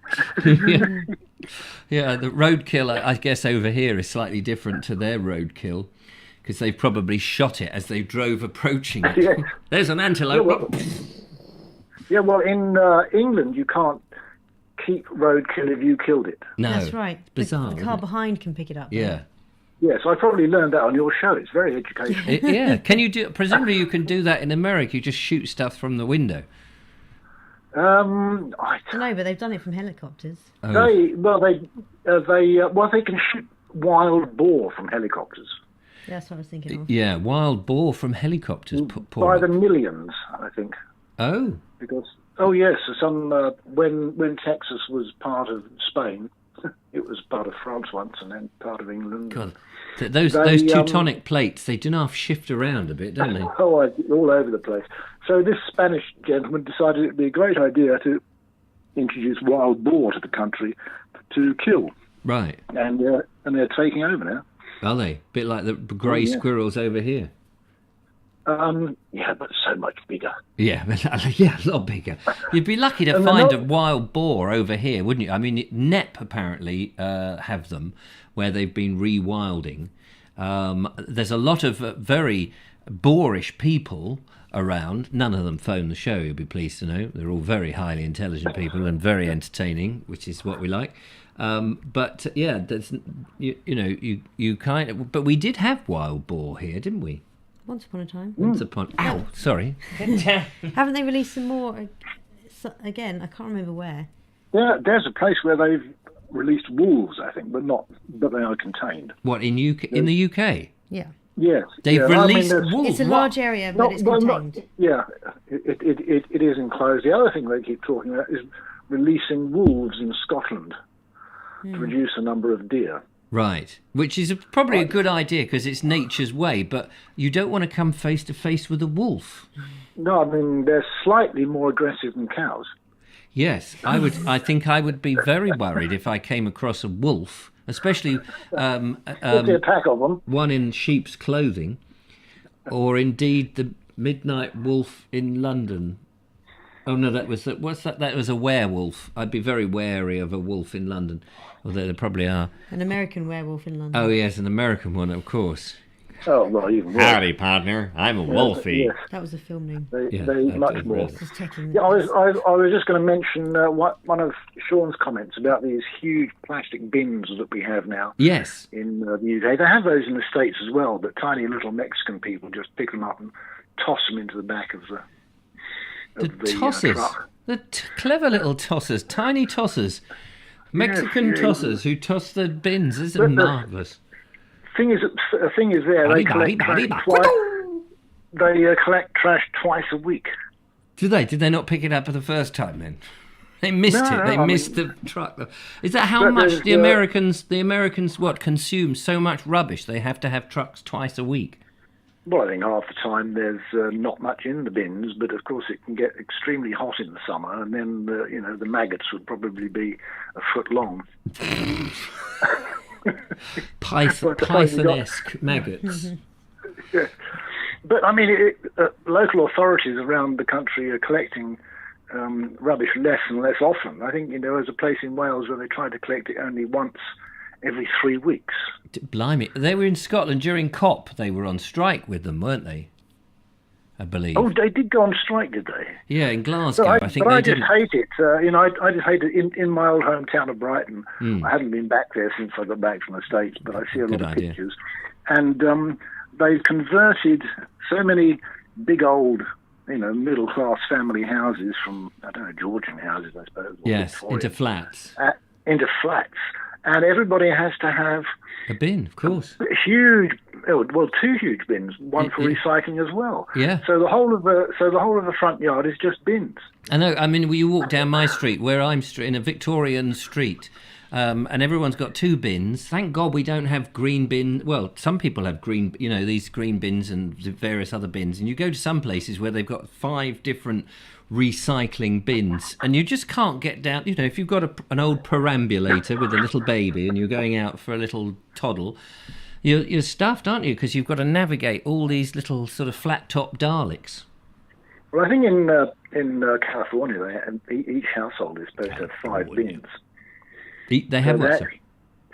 Yeah, the roadkill, I guess, over here is slightly different to their roadkill, because they probably shot it as they drove approaching it. Yes. There's an antelope. Yeah, well, in England, you can't keep roadkill if you killed it. No, that's right. It's bizarre. The car behind can pick it up. Yeah. Yes, I probably learned that on your show. It's very educational. Yeah. Can you do? Presumably, you can do that in America. You just shoot stuff from the window. I don't know, but they've done it from helicopters. Oh. They can shoot wild boar from helicopters. That's what I was thinking of. Yeah, wild boar from helicopters. By the millions, I think. Oh. Because when Texas was part of Spain, it was part of France once, and then part of England. God, those tectonic plates, they do half shift around a bit, don't they? Oh, all over the place. So this Spanish gentleman decided it would be a great idea to introduce wild boar to the country to kill. Right. And they're taking over now. Are they? A bit like the grey squirrels over here. Yeah, but so much bigger. Yeah, a lot bigger. You'd be lucky to find a wild boar over here, wouldn't you? I mean, Nep apparently have them where they've been rewilding. There's a lot of very boorish people around. None of them phone the show, you'll be pleased to know. They're all very highly intelligent people and very entertaining, which is what we like. But yeah, there's, you kind of. But we did have wild boar here, didn't we? Once upon a time. Once upon. Ow, sorry. Haven't they released some more again? I can't remember where. Yeah, there's a place where they've released wolves, I think, but they are contained. What, in the UK? Yeah. Yes. They've released wolves. It's a large area, but it's contained. It is enclosed. The other thing they keep talking about is releasing wolves in Scotland to reduce the number of deer. Right, which is probably a good idea because it's nature's way, but you don't want to come face to face with a wolf. No, I mean, they're slightly more aggressive than cows. Yes, I think I would be very worried if I came across a wolf, especially the attack of them. One in sheep's clothing, or indeed the midnight wolf in London. Oh no, that was what's that? That was a werewolf. I'd be very wary of a wolf in London, although there probably are. An American werewolf in London. Oh yes, an American one, of course. Oh well, even worse. Howdy, partner. I'm a wolfie. Yes. That was a film name. They much more. Yeah, I was just going to mention one of Sean's comments about these huge plastic bins that we have now. Yes. In the UK, they have those in the States as well, but tiny little Mexican people just pick them up and toss them into the back of the tossers. truck. The clever little tossers, tiny tossers, Mexican tossers who toss the bins. Isn't it marvellous? The thing is there, they collect trash twice a week. Do they? Did they not pick it up for the first time then? They missed it. They missed the truck. Is that how much the Americans consume so much rubbish? They have to have trucks twice a week. Well, I think half the time there's not much in the bins, but of course it can get extremely hot in the summer, and then the maggots would probably be a foot long. Python-esque maggots. Yeah. But I mean, local authorities around the country are collecting rubbish less and less often. I think there's a place in Wales where they try to collect it only once every 3 weeks. Blimey, they were in Scotland during COP. They were on strike with them, weren't they? I believe. Oh, they did go on strike, did they? Yeah, in Glasgow. I think I they just didn't. hate it. I just hate it in my old hometown of Brighton. I haven't been back there since I got back from the States, but I see a lot of pictures. And they've converted so many big old, middle-class family houses from, I don't know, Georgian houses, I suppose. Yes, into flats. Into flats. And everybody has to have a bin, of course. Two huge bins, one for recycling as well. Yeah. So the whole of the front yard is just bins. I know. I mean, you walk down my street, where I'm in a Victorian street, and everyone's got two bins. Thank God we don't have green bin. Well, some people have green, these green bins and various other bins. And you go to some places where they've got 5 different recycling bins, and you just can't get down. If you've got an old perambulator with a little baby and you're going out for a little toddle, you're stuffed, aren't you? Because you've got to navigate all these little sort of flat-top Daleks. Well, I think in California, each household is supposed to have 5 bins. They have what?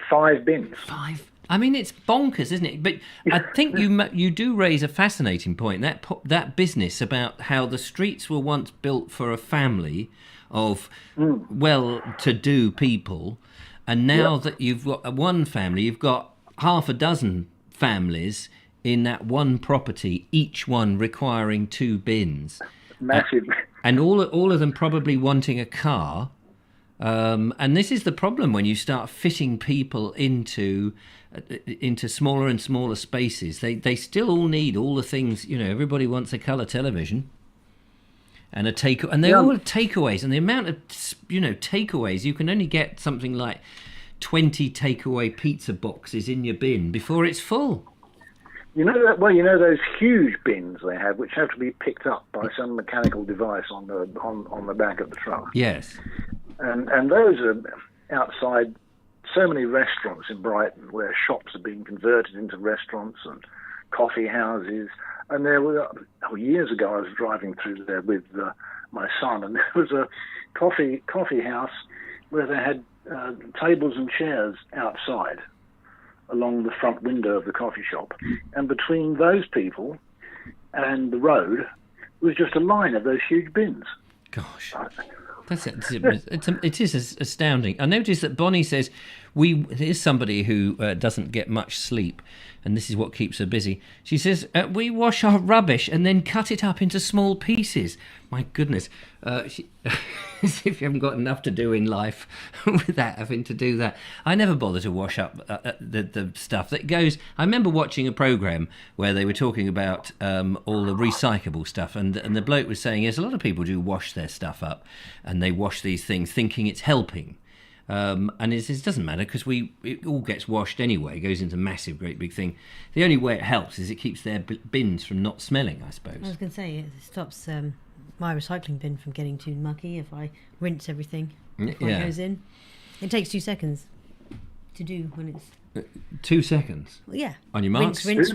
5 bins. 5. I mean, it's bonkers, isn't it? But I think you do raise a fascinating point. That business about how the streets were once built for a family of well-to-do people, and now that you've got one family, you've got half a dozen families in that one property, each one requiring 2 bins. Massive. And all of them probably wanting a car. And this is the problem when you start fitting people into smaller and smaller spaces. They still all need all the things. Everybody wants a colour television and and they're all takeaways. And the amount of takeaways, you can only get something like 20 takeaway pizza boxes in your bin before it's full. Those huge bins they have, which have to be picked up by some mechanical device on the back of the truck. Yes. And those are outside so many restaurants in Brighton, where shops are being converted into restaurants and coffee houses. And there were, years ago, I was driving through there with my son, and there was a coffee house where they had tables and chairs outside along the front window of the coffee shop. And between those people and the road was just a line of those huge bins. Gosh. It is astounding. I noticed that Bonnie says here's somebody who doesn't get much sleep, and this is what keeps her busy. She says, we wash our rubbish and then cut it up into small pieces. My goodness. As if you haven't got enough to do in life without having to do that. I never bother to wash up the stuff that goes. I remember watching a programme where they were talking about all the recyclable stuff, and the bloke was saying, yes, a lot of people do wash their stuff up, and they wash these things thinking it's helping. And it doesn't matter because it all gets washed anyway. It goes into a massive, great big thing. The only way it helps is it keeps their bins from not smelling, I suppose. I was going to say, it stops my recycling bin from getting too mucky if I rinse everything before it goes in. It takes 2 seconds to do when it's... 2 seconds? Well, yeah. On your marks? Rinse.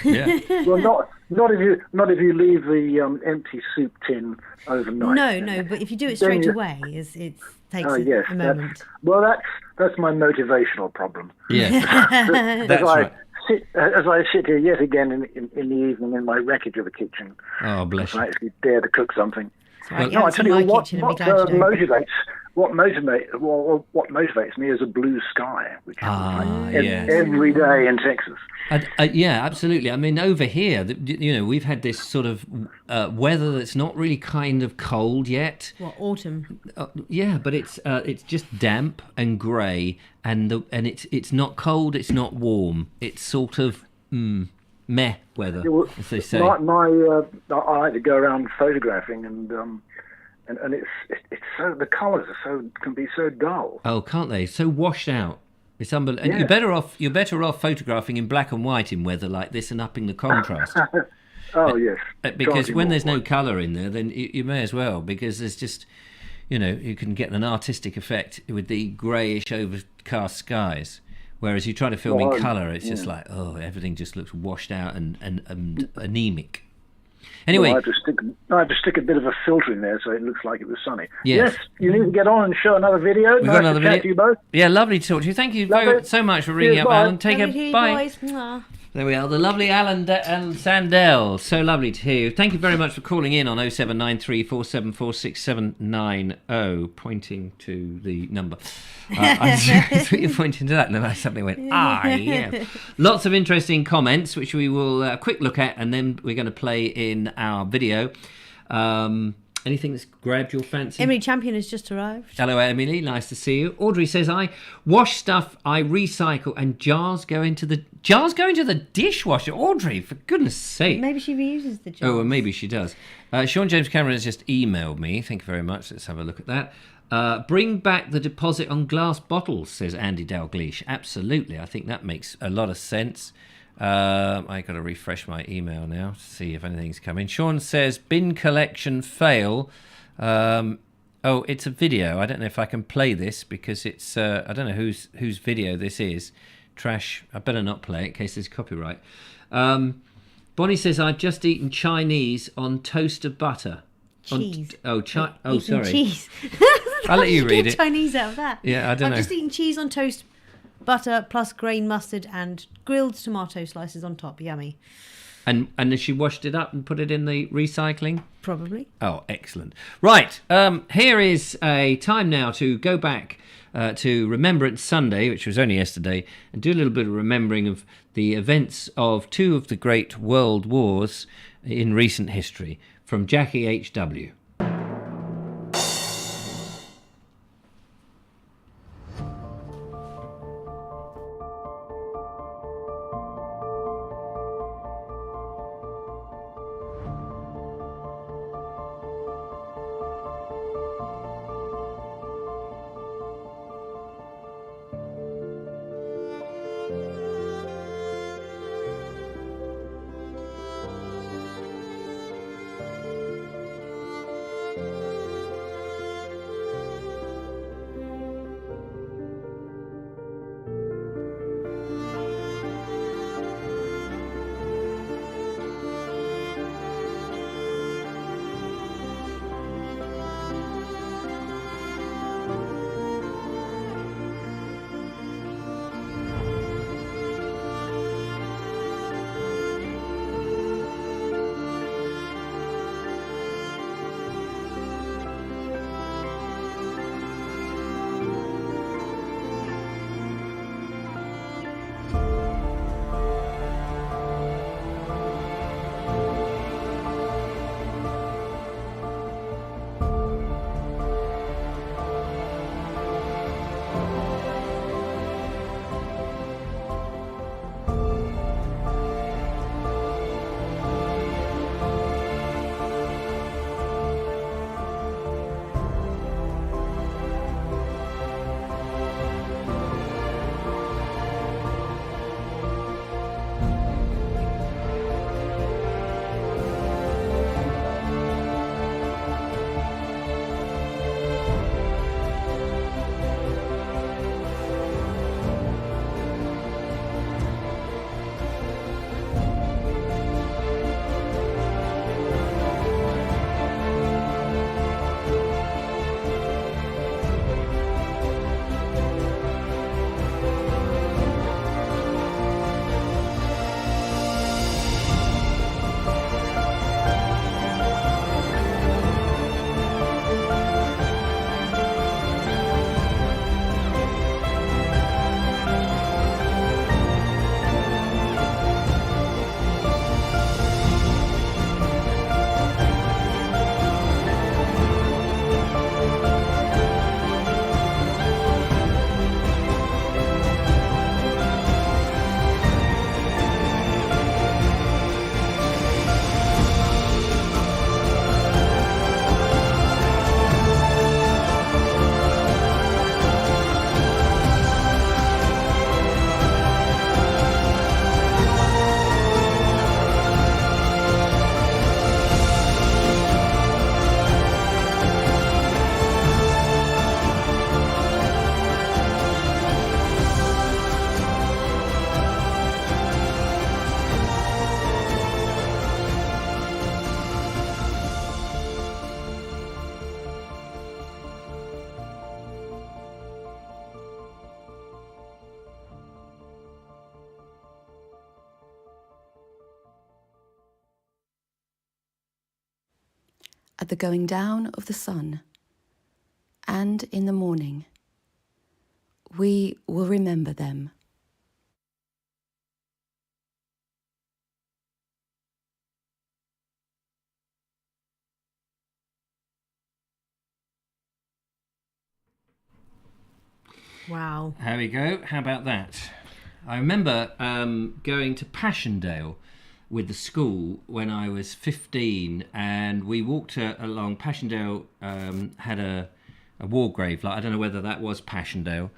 Yeah. Well, not if you leave the empty soup tin overnight. No, but if you do it straight away, it takes a moment. That's my motivational problem. Yeah, that's right. As I sit here yet again in the evening in my wreckage of a kitchen, oh bless you! I actually dare to cook something. Right. No, I tell you what motivates me is a blue sky, which is every day in Texas. Yeah, absolutely. I mean, over here, we've had this sort of weather that's not really kind of cold yet. What, autumn? Yeah, but it's just damp and grey, and it's not cold, it's not warm. It's sort of meh weather, as they say. I like to go around photographing, and it's so, the colours can be so dull. Oh, can't they? So washed out. It's unbelievable. And you're better off photographing in black and white in weather like this and upping the contrast. Oh yes. Because when there's no colour in there, then you may as well, because there's just, you can get an artistic effect with the greyish overcast skies. Whereas you try to film in colour, it's just like, everything just looks washed out and anemic. Anyway, I have to stick a bit of a filter in there so it looks like it was sunny. Yes, you need to get on and show another video. We've got another video. To you both. Yeah, lovely to talk to you. Thank you so much for ringing up, Alan. Take care. Bye. Boys. There we are, the lovely Alan Sandell. So lovely to hear you. Thank you very much for calling in on 0793 474 6790, pointing to the number. I thought you were pointing to that, and then I suddenly went, yeah. Lots of interesting comments, which we will quick look at, and then we're going to play in our video. Anything that's grabbed your fancy? Emily Champion has just arrived. Hello, Emily. Nice to see you. Audrey says, I wash stuff, I recycle, and jars go into the dishwasher. Audrey, for goodness sake. Maybe she reuses the jars. Oh, well, maybe she does. Sean James Cameron has just emailed me. Thank you very much. Let's have a look at that. Bring back the deposit on glass bottles, says Andy Dalgleish. Absolutely. I think that makes a lot of sense. I got to refresh my email now to see if anything's coming. Sean says, bin collection fail. It's a video. I don't know if I can play this because it's, I don't know whose video this is. Trash. I better not play it in case there's copyright. Bonnie says, I've just eaten Chinese on toaster butter. Cheese. Sorry. Cheese. I'll let you read it. Chinese out of that. Yeah, I don't know. I've just eaten cheese on toast, butter plus grain mustard and grilled tomato slices on top. Yummy. And has she washed it up and put it in the recycling? Probably. Oh, excellent. Right. Here is a time now to go back to Remembrance Sunday, which was only yesterday, and do a little bit of remembering of the events of two of the great world wars in recent history, from Jackie H.W. at the going down of the sun, and in the morning. We will remember them. Wow. There we go. How about that? I remember going to Passchendaele with the school when I was 15, and we walked along. Passchendaele had a war grave. Like, I don't know whether that was Passchendaele.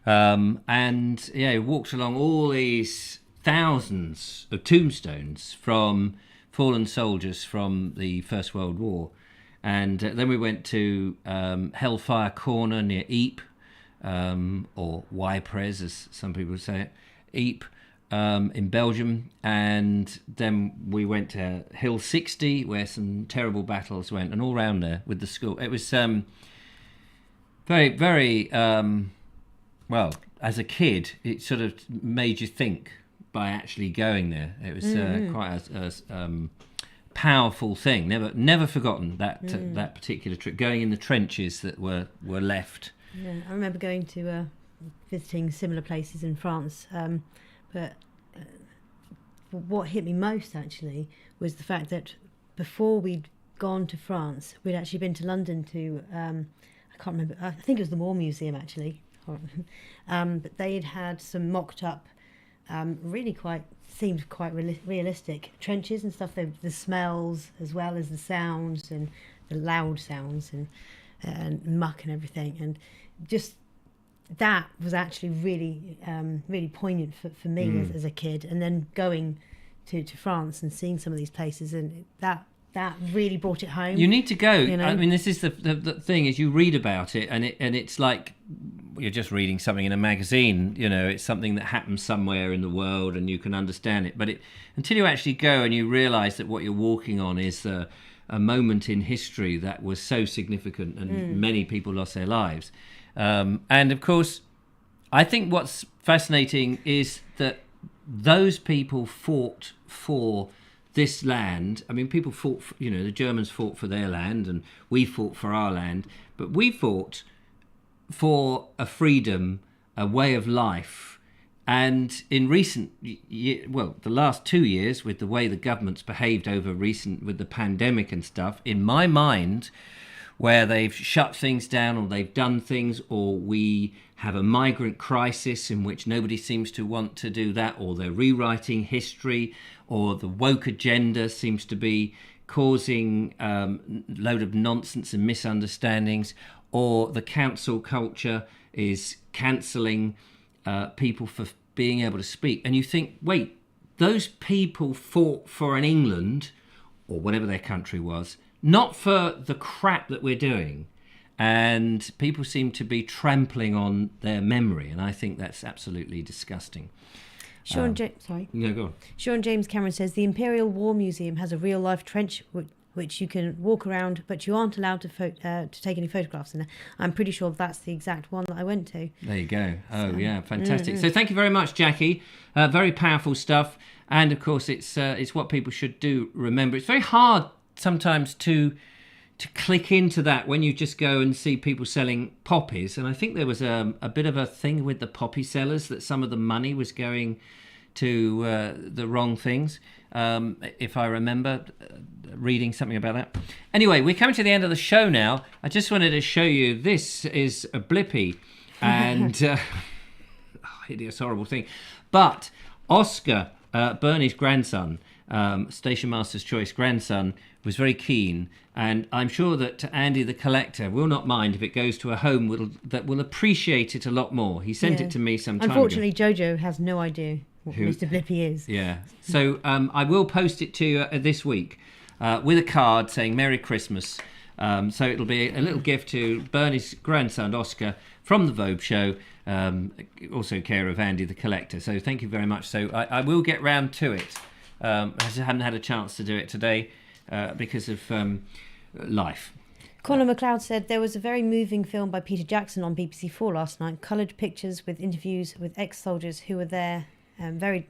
And yeah, walked along all these thousands of tombstones from fallen soldiers from the First World War. And then we went to Hellfire Corner near Ypres, or Ypres, as some people say it, Ypres, in Belgium. And then we went to Hill 60, where some terrible battles went, and all round there with the school. It was very, very, well, as a kid, it sort of made you think by actually going there. It was quite a powerful thing. Never forgotten that particular trip, going in the trenches that were left. Yeah, I remember going to visiting similar places in France, but what hit me most actually was the fact that before we'd gone to France, we'd actually been to London to I can't remember, I think it was the War Museum actually, but they'd had some mocked up, seemed quite realistic trenches and stuff. The smells as well as the sounds and the loud sounds and muck and everything, and just that was actually really poignant for me as a kid. And then going to France and seeing some of these places, and that really brought it home. You need to go. You know? I mean, this is the thing, is you read about it, and it's like you're just reading something in a magazine. You know, it's something that happens somewhere in the world, and you can understand it. But until you actually go and you realise that what you're walking on is a moment in history that was so significant, and many people lost their lives. And of course, I think what's fascinating is that those people fought for this land. I mean, people fought for, the Germans fought for their land, and we fought for our land, but we fought for a freedom, a way of life. And in recent the last 2 years, with the way the government's behaved with the pandemic and stuff, in my mind, where they've shut things down, or they've done things, or we have a migrant crisis in which nobody seems to want to do that, or they're rewriting history, or the woke agenda seems to be causing a load of nonsense and misunderstandings, or the cancel culture is cancelling people for being able to speak. And you think, wait, those people fought for an England, or whatever their country was, not for the crap that we're doing. And people seem to be trampling on their memory, and I think that's absolutely disgusting. Sean sorry. No, go on. Sean James Cameron says the Imperial War Museum has a real-life trench which you can walk around, but you aren't allowed to take any photographs in there. I'm pretty sure that's the exact one that I went to. There you go. Oh, yeah, fantastic. So thank you very much, Jackie. Very powerful stuff, and of course, it's what people should do. Remember, it's very hard sometimes to click into that when you just go and see people selling poppies. And I think there was a bit of a thing with the poppy sellers, that some of the money was going to the wrong things, if I remember reading something about that. Anyway, we're coming to the end of the show now. I just wanted to show you, this is a blippy, and hideous, horrible thing. But Oscar, Bernie's grandson, Station Master's Choice grandson, was very keen, and I'm sure that Andy the collector will not mind if it goes to a home that will appreciate it a lot more. He sent it to me some time ago. Unfortunately, Jojo has no idea what Mr. Blippy is. Yeah, so I will post it to you this week with a card saying Merry Christmas. So it'll be a little gift to Bernie's grandson, Oscar, from the Vobes show, also care of Andy the collector. So thank you very much. So I will get round to it. I just hadn't had a chance to do it today because of life. Colin McLeod said there was a very moving film by Peter Jackson on BBC4 last night, coloured pictures with interviews with ex-soldiers who were there, very,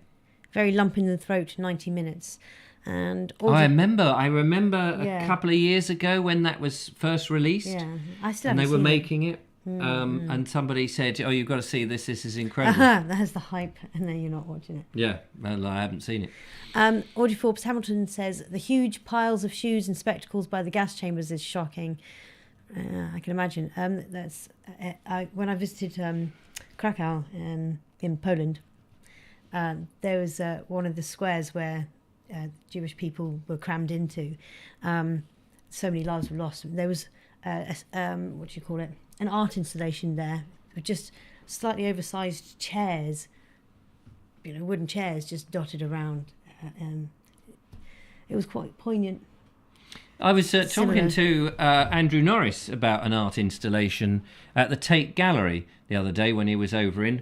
very lump in the throat, 90 minutes. And I remember a couple of years ago when that was first released. Yeah, I still and they haven't were seen making it. And somebody said, "Oh, you've got to see this. This is incredible." That's the hype, and then you're not watching it. Yeah, well, I haven't seen it. Audrey Forbes Hamilton says the huge piles of shoes and spectacles by the gas chambers is shocking. I can imagine. That's when I visited Krakow in Poland. There was one of the squares where Jewish people were crammed into. So many lives were lost. There was what do you call it? An art installation there with just slightly oversized chairs, wooden chairs just dotted around. It was quite poignant. I was talking to Andrew Norris about an art installation at the Tate Gallery the other day when he was over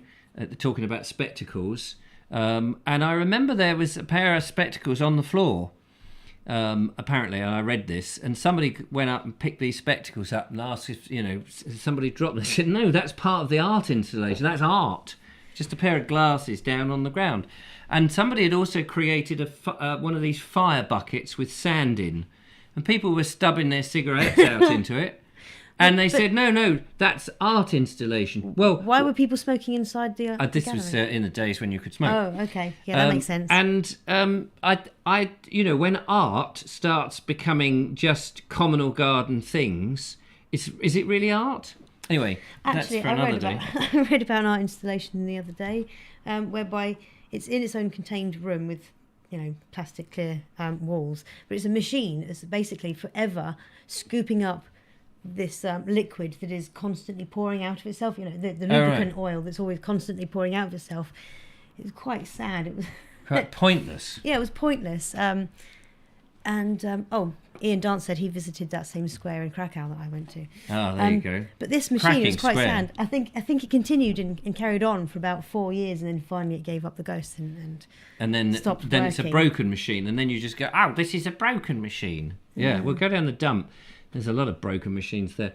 talking about spectacles. And I remember there was a pair of spectacles on the floor, apparently, and I read this, and somebody went up and picked these spectacles up and asked if, somebody dropped them. They said, no, that's part of the art installation. That's art. Just a pair of glasses down on the ground. And somebody had also created one of these fire buckets with sand in, and people were stubbing their cigarettes out into it. And they said, no, that's art installation. Well, why were people smoking inside the this gallery? was in the days when you could smoke. Oh, okay. Yeah, that makes sense. And I when art starts becoming just communal garden things, is it really art? Anyway, actually, that's for another day. I read about an art installation the other day, whereby it's in its own contained room with plastic clear walls, but it's a machine that's basically forever scooping up this liquid that is constantly pouring out of itself, the lubricant oil that's always constantly pouring out of itself. It was quite sad. It was quite pointless. Yeah, it was pointless. Ian Dance said he visited that same square in Krakow that I went to. Oh, there you go. But this machine was quite square. sad. I think it continued and carried on for about 4 years, and then finally it gave up the ghost and then stopped then working. It's a broken machine, and then you just go, oh, this is a broken machine. Yeah, we'll go down the dump. There's a lot of broken machines there.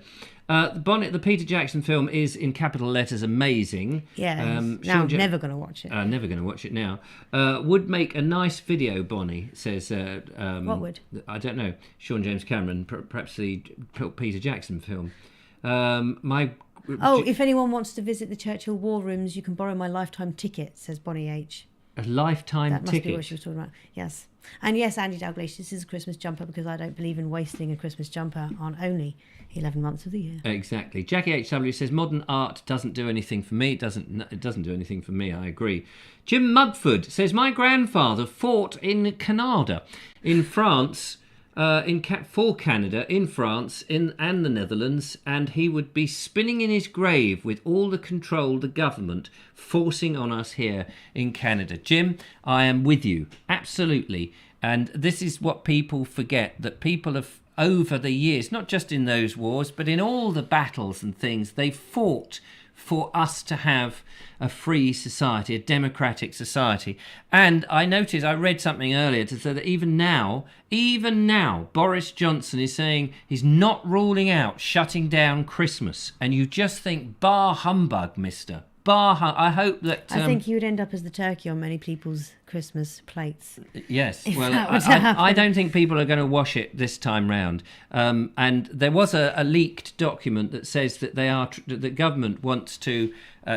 The Peter Jackson film is in capital letters amazing. Yeah, now I'm never going to watch it. Never going to watch it now. Would make a nice video, Bonnie, says... what would? I don't know. Sean James Cameron, perhaps the Peter Jackson film. If anyone wants to visit the Churchill War Rooms, you can borrow my lifetime ticket, says Bonnie H. A lifetime ticket? That must be what she was talking about, yes. And yes, Andy Dalglish, this is a Christmas jumper because I don't believe in wasting a Christmas jumper on only 11 months of the year. Exactly. Jackie HW says, modern art doesn't do anything for me. It doesn't do anything for me, I agree. Jim Mugford says, my grandfather fought in Canada, in France... for Canada, in France, and the Netherlands, and he would be spinning in his grave with all the control the government forcing on us here in Canada. Jim, I am with you, absolutely. And this is what people forget, that people have, over the years, not just in those wars, but in all the battles and things, they fought for us to have a free society, a democratic society. And I read something earlier to say that even now, Boris Johnson is saying he's not ruling out shutting down Christmas. And you just think, bar humbug, mister. I hope that... I think you would end up as the turkey on many people's Christmas plates. Yes, well, I don't think people are going to wash it this time round. And there was a leaked document that says that the government wants to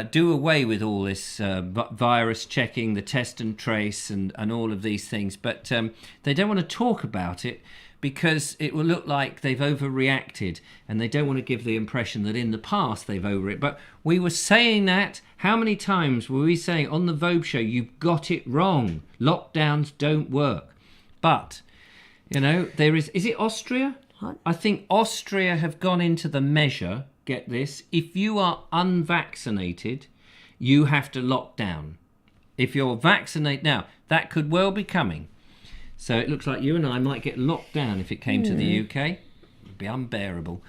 do away with all this virus checking, the test and trace and all of these things. But they don't want to talk about it because it will look like they've overreacted, and they don't want to give the impression that in the past they've overreacted. But we were saying that. How many times were we saying on the Vobes show, you've got it wrong. Lockdowns don't work. But, there is it Austria? What? I think Austria have gone into the measure, get this, if you are unvaccinated, you have to lock down. If you're vaccinated, now, that could well be coming. So it looks like you and I might get locked down if it came to the UK. It would be unbearable.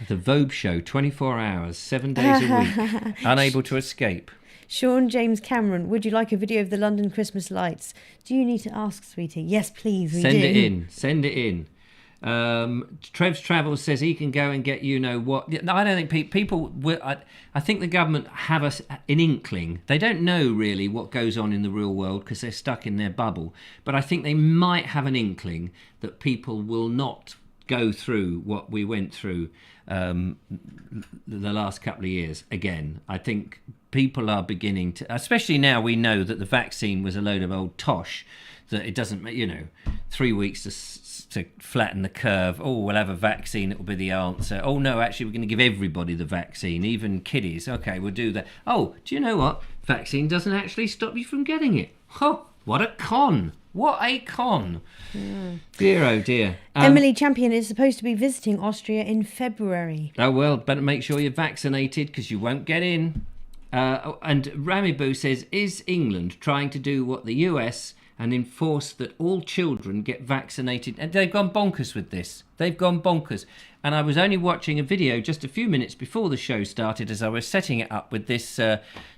The Vobes show, 24 hours, 7 days a week, unable to escape. Sean James Cameron, would you like a video of the London Christmas lights? Do you need to ask, sweetie? Yes, please, we do. Send it in. Trev's Travels says he can go and get what. No, I don't think people will. I think the government have an inkling. They don't know really what goes on in the real world because they're stuck in their bubble. But I think they might have an inkling that people will not go through what we went through the last couple of years again. I think people are beginning to, especially now we know that the vaccine was a load of old tosh, that it doesn't, 3 weeks to flatten the curve. Oh, we'll have a vaccine, it will be the answer. Oh no, actually we're going to give everybody the vaccine, even kiddies. Okay, we'll do that. Oh, do you know what? Vaccine doesn't actually stop you from getting it. Oh, what a con. What a con. Dear, oh dear. Emily Champion is supposed to be visiting Austria in February. Oh, well, better make sure you're vaccinated because you won't get in. And Ramibu says, is England trying to do what the US and enforce that all children get vaccinated? And they've gone bonkers with this. They've gone bonkers. And I was only watching a video just a few minutes before the show started as I was setting it up with this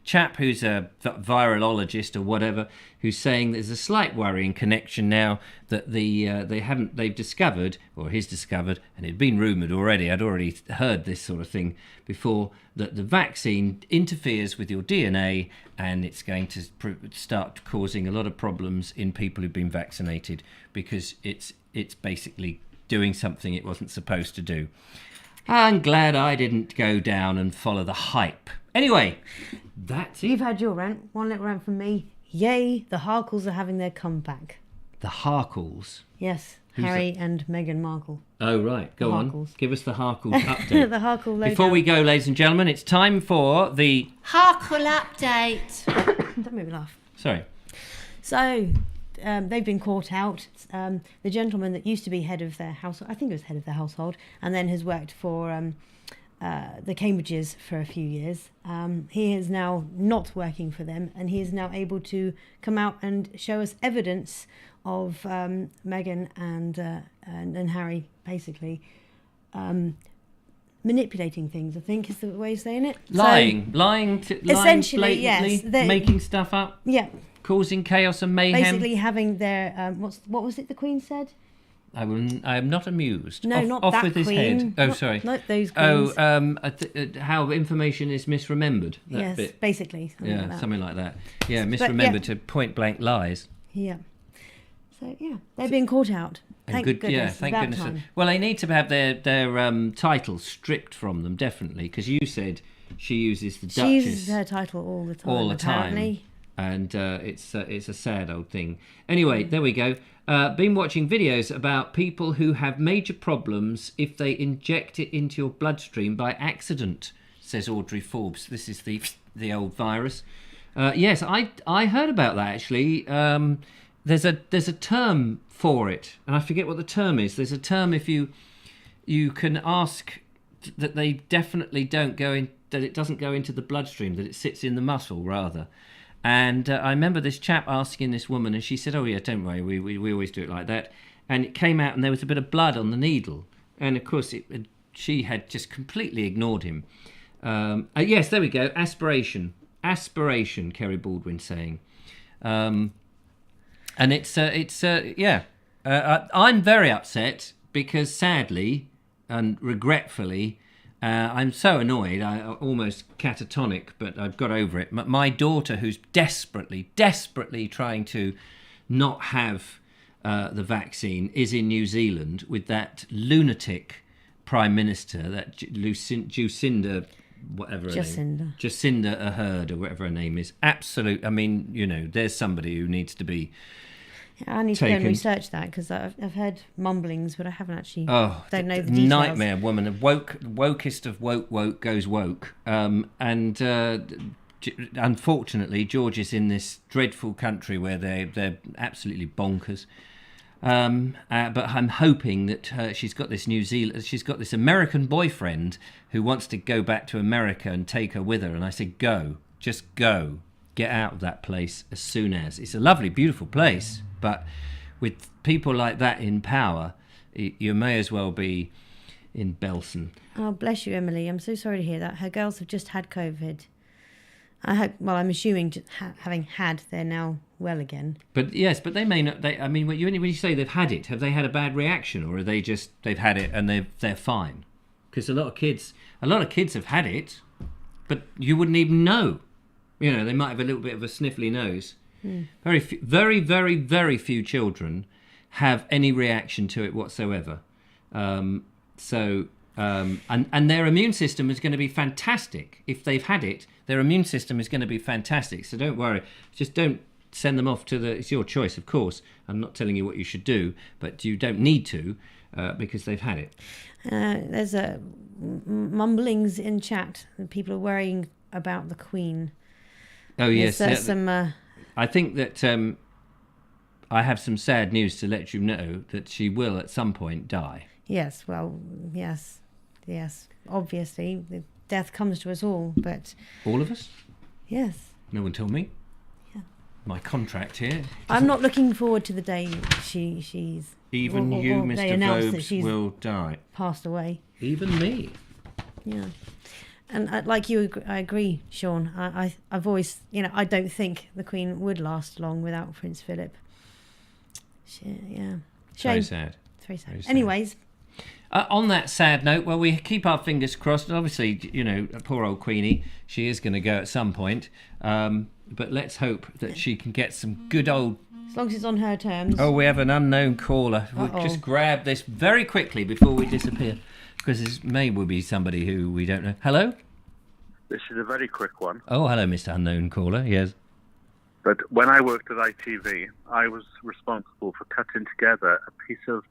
chap who's a virologist or whatever, who's saying there's a slight worrying connection now that they've discovered, or he's discovered, and it'd been rumoured already, I'd already heard this sort of thing before, that the vaccine interferes with your DNA and it's going to start causing a lot of problems in people who've been vaccinated because it's basically doing something it wasn't supposed to do. I'm glad I didn't go down and follow the hype. Anyway, that's it. You've had your rant. One little rant from me. Yay, the Harkles are having their comeback. The Harkles? Yes, Harry and Meghan Markle. Oh, right. Go on. Harkles. Give us the Harkles update. The Harkle lowdown. Before we go, ladies and gentlemen, it's time for the Harkle update. Don't make me laugh. Sorry. So, they've been caught out. The gentleman that used to be head of their household, I think it was head of their household, and then has worked for the Cambridges for a few years. He is now not working for them, and he is now able to come out and show us evidence of Meghan and Harry basically manipulating things, I think is the way of saying it. Lying essentially, blatantly, yes, making stuff up. Yeah. Causing chaos and mayhem. Basically having their what was it the Queen said? I am not amused. No, not off that with his Queen. head. Oh, sorry. Not those Queens. How information is misremembered. That yes, bit. basically. Something like that. Yeah, misremembered to point blank lies. Yeah. So yeah, they're being caught out. Thank goodness. Yeah, thank goodness. Time. Well, they need to have their titles stripped from them, definitely, because you said she uses the Duchess. She uses her title all the time. All the apparently. time. And it's a sad old thing. Anyway, there we go. Been watching videos about people who have major problems if they inject it into your bloodstream by accident, says Audrey Forbes. This is the old virus. Yes, I heard about that actually. There's a term for it, and I forget what the term is. There's a term if you can ask that they definitely don't go in, that it doesn't go into the bloodstream, that it sits in the muscle rather. And I remember this chap asking this woman, and she said, "Oh yeah, don't worry, we always do it like that." And it came out, and there was a bit of blood on the needle, and of course she had just completely ignored him. Yes, there we go. Aspiration, Kerry Baldwin saying, and it's yeah. I'm very upset because sadly and regretfully. I'm so annoyed, almost catatonic, but I've got over it. My daughter, who's desperately trying to not have the vaccine, is in New Zealand with that lunatic Prime Minister, that Jacinda, whatever her name is. Jacinda Ardern, or whatever her name is. Absolute, I mean, there's somebody who needs to be I need to go and research that because I've heard mumblings, but I haven't actually. Don't know the details. Nightmare woman, wokest of woke goes woke, and unfortunately, George is in this dreadful country where they're absolutely bonkers. But I'm hoping that she's got this American boyfriend who wants to go back to America and take her with her. And I said, just go. Get out of that place as soon as. It's a lovely, beautiful place, but with people like that in power, you may as well be in Belsen. Oh, bless you, Emily. I'm so sorry to hear that. Her girls have just had COVID. I hope. Well, I'm assuming having had, they're now well again. But yes, but they may not. I mean, when you say they've had it, have they had a bad reaction, or are they just they've had it and they're fine? Because a lot of kids have had it, but you wouldn't even know. You know, they might have a little bit of a sniffly nose. Very, very few children have any reaction to it whatsoever. And their immune system is going to be fantastic. If they've had it, their immune system is going to be fantastic. So don't worry. Just don't send them off to it's your choice, of course. I'm not telling you what you should do, but you don't need to because they've had it. There's mumblings in chat. People are worrying about the Queen. Oh, yes. There's some... I think that I have some sad news to let you know that she will at some point die. Yes, well, yes. Obviously, death comes to us all, but... All of us? Yes. No one told me. Yeah. My contract here. I'm not looking forward to the day she's... Even you, Mr. Vobes, will die. Passed away. Even me. Yeah. And like you, I agree, Sean. I've always, I don't think the Queen would last long without Prince Philip. Yeah. Shame. Very sad. It's very sad. Very sad. Anyways. On that sad note, well, we keep our fingers crossed. Obviously, poor old Queenie, she is going to go at some point. But let's hope that she can get some good old... As long as it's on her terms. Oh, we have an unknown caller. We'll just grab this very quickly before we disappear. Because this may well be somebody who we don't know. Hello? This is a very quick one. Oh, hello, Mr. Unknown Caller. Yes. But when I worked at ITV, I was responsible for cutting together a piece of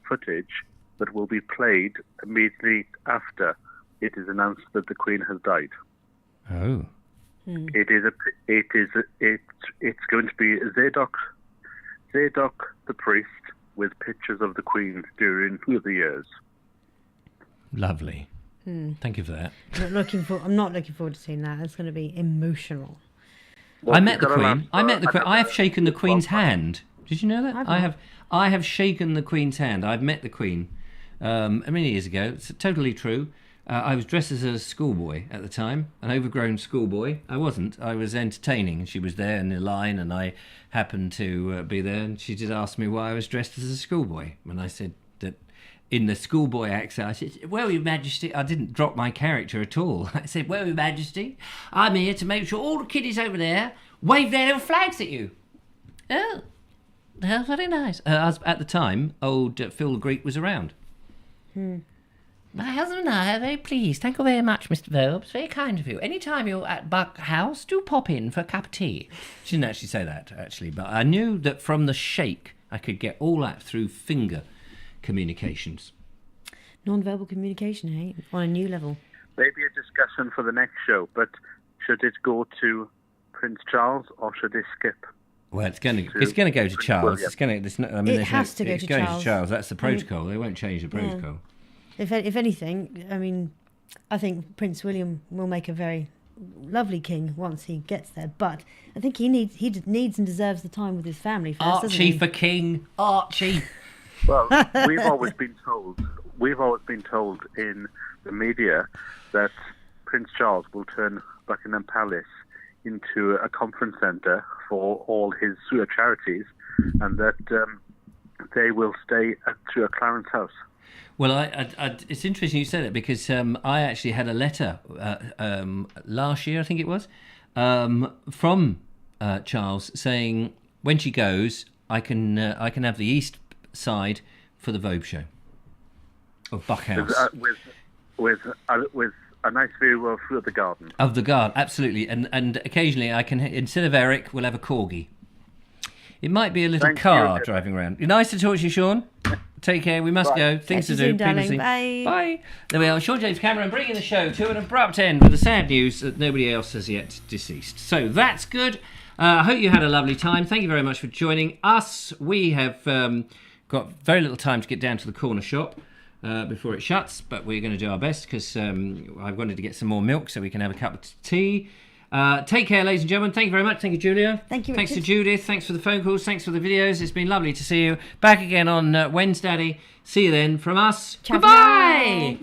footage that will be played immediately after it is announced that the Queen has died. Oh. It's going to be Zadok the priest with pictures of the Queen during the years. Lovely. Thank you for that. I'm not looking forward to seeing that. It's going to be emotional. Well, I met the Queen. I have shaken the Queen's hand. Did you know that? I have shaken the Queen's hand. I've met the Queen many years ago. It's totally true. I was dressed as a schoolboy at the time, an overgrown schoolboy. I wasn't. I was entertaining. She was there in the line, and I happened to be there, and she did ask me why I was dressed as a schoolboy. And I said that in the schoolboy accent, I said, "Well, Your Majesty," I didn't drop my character at all. I said, "Well, Your Majesty, I'm here to make sure all the kiddies over there wave their little flags at you." Oh, that's very nice. At the time, old Phil the Greek was around. My husband and I are very pleased. Thank you very much, Mr. Vobes. Very kind of you. Any time you're at Buck House, do pop in for a cup of tea. She didn't actually say that, actually, but I knew that from the shake, I could get all that through finger communications. Non-verbal communication, hey? On a new level. Maybe a discussion for the next show, but should it go to Prince Charles or should it skip? Well, it's going to go to Charles. William. It's going to. It has to go to Charles. To Charles. That's the protocol. They won't change the protocol. If anything, I mean, I think Prince William will make a very lovely king once he gets there. But I think he needs and deserves the time with his family first. Archie for king. Archie. Well, we've always been told in the media that Prince Charles will turn Buckingham Palace into a conference centre for all his charities, and that they will stay at Clarence House. Well, it's interesting you said it because I actually had a letter last year, I think it was, from Charles saying when she goes, I can have the east side for the Vobes show of Buck House with a nice view of the garden. Of the garden, absolutely, and occasionally I can, instead of Eric, we'll have a corgi. It might be a little car driving around. Nice to talk to you, Sean. Take care. We must go. Things to do. Soon, darling. Bye. Bye. There we are. Sean James Cameron bringing the show to an abrupt end with the sad news that nobody else has yet deceased. So that's good. I hope you had a lovely time. Thank you very much for joining us. We have got very little time to get down to the corner shop before it shuts, but we're going to do our best because I wanted to get some more milk so we can have a cup of tea. Take care, ladies and gentlemen. Thank you very much. Thank you, Julia. Thank you, Thanks Richard. to Judith. Thanks for the phone calls. Thanks for the videos. It's been lovely to see you. Back again on Wednesday. See you then from us. Ciao. Goodbye.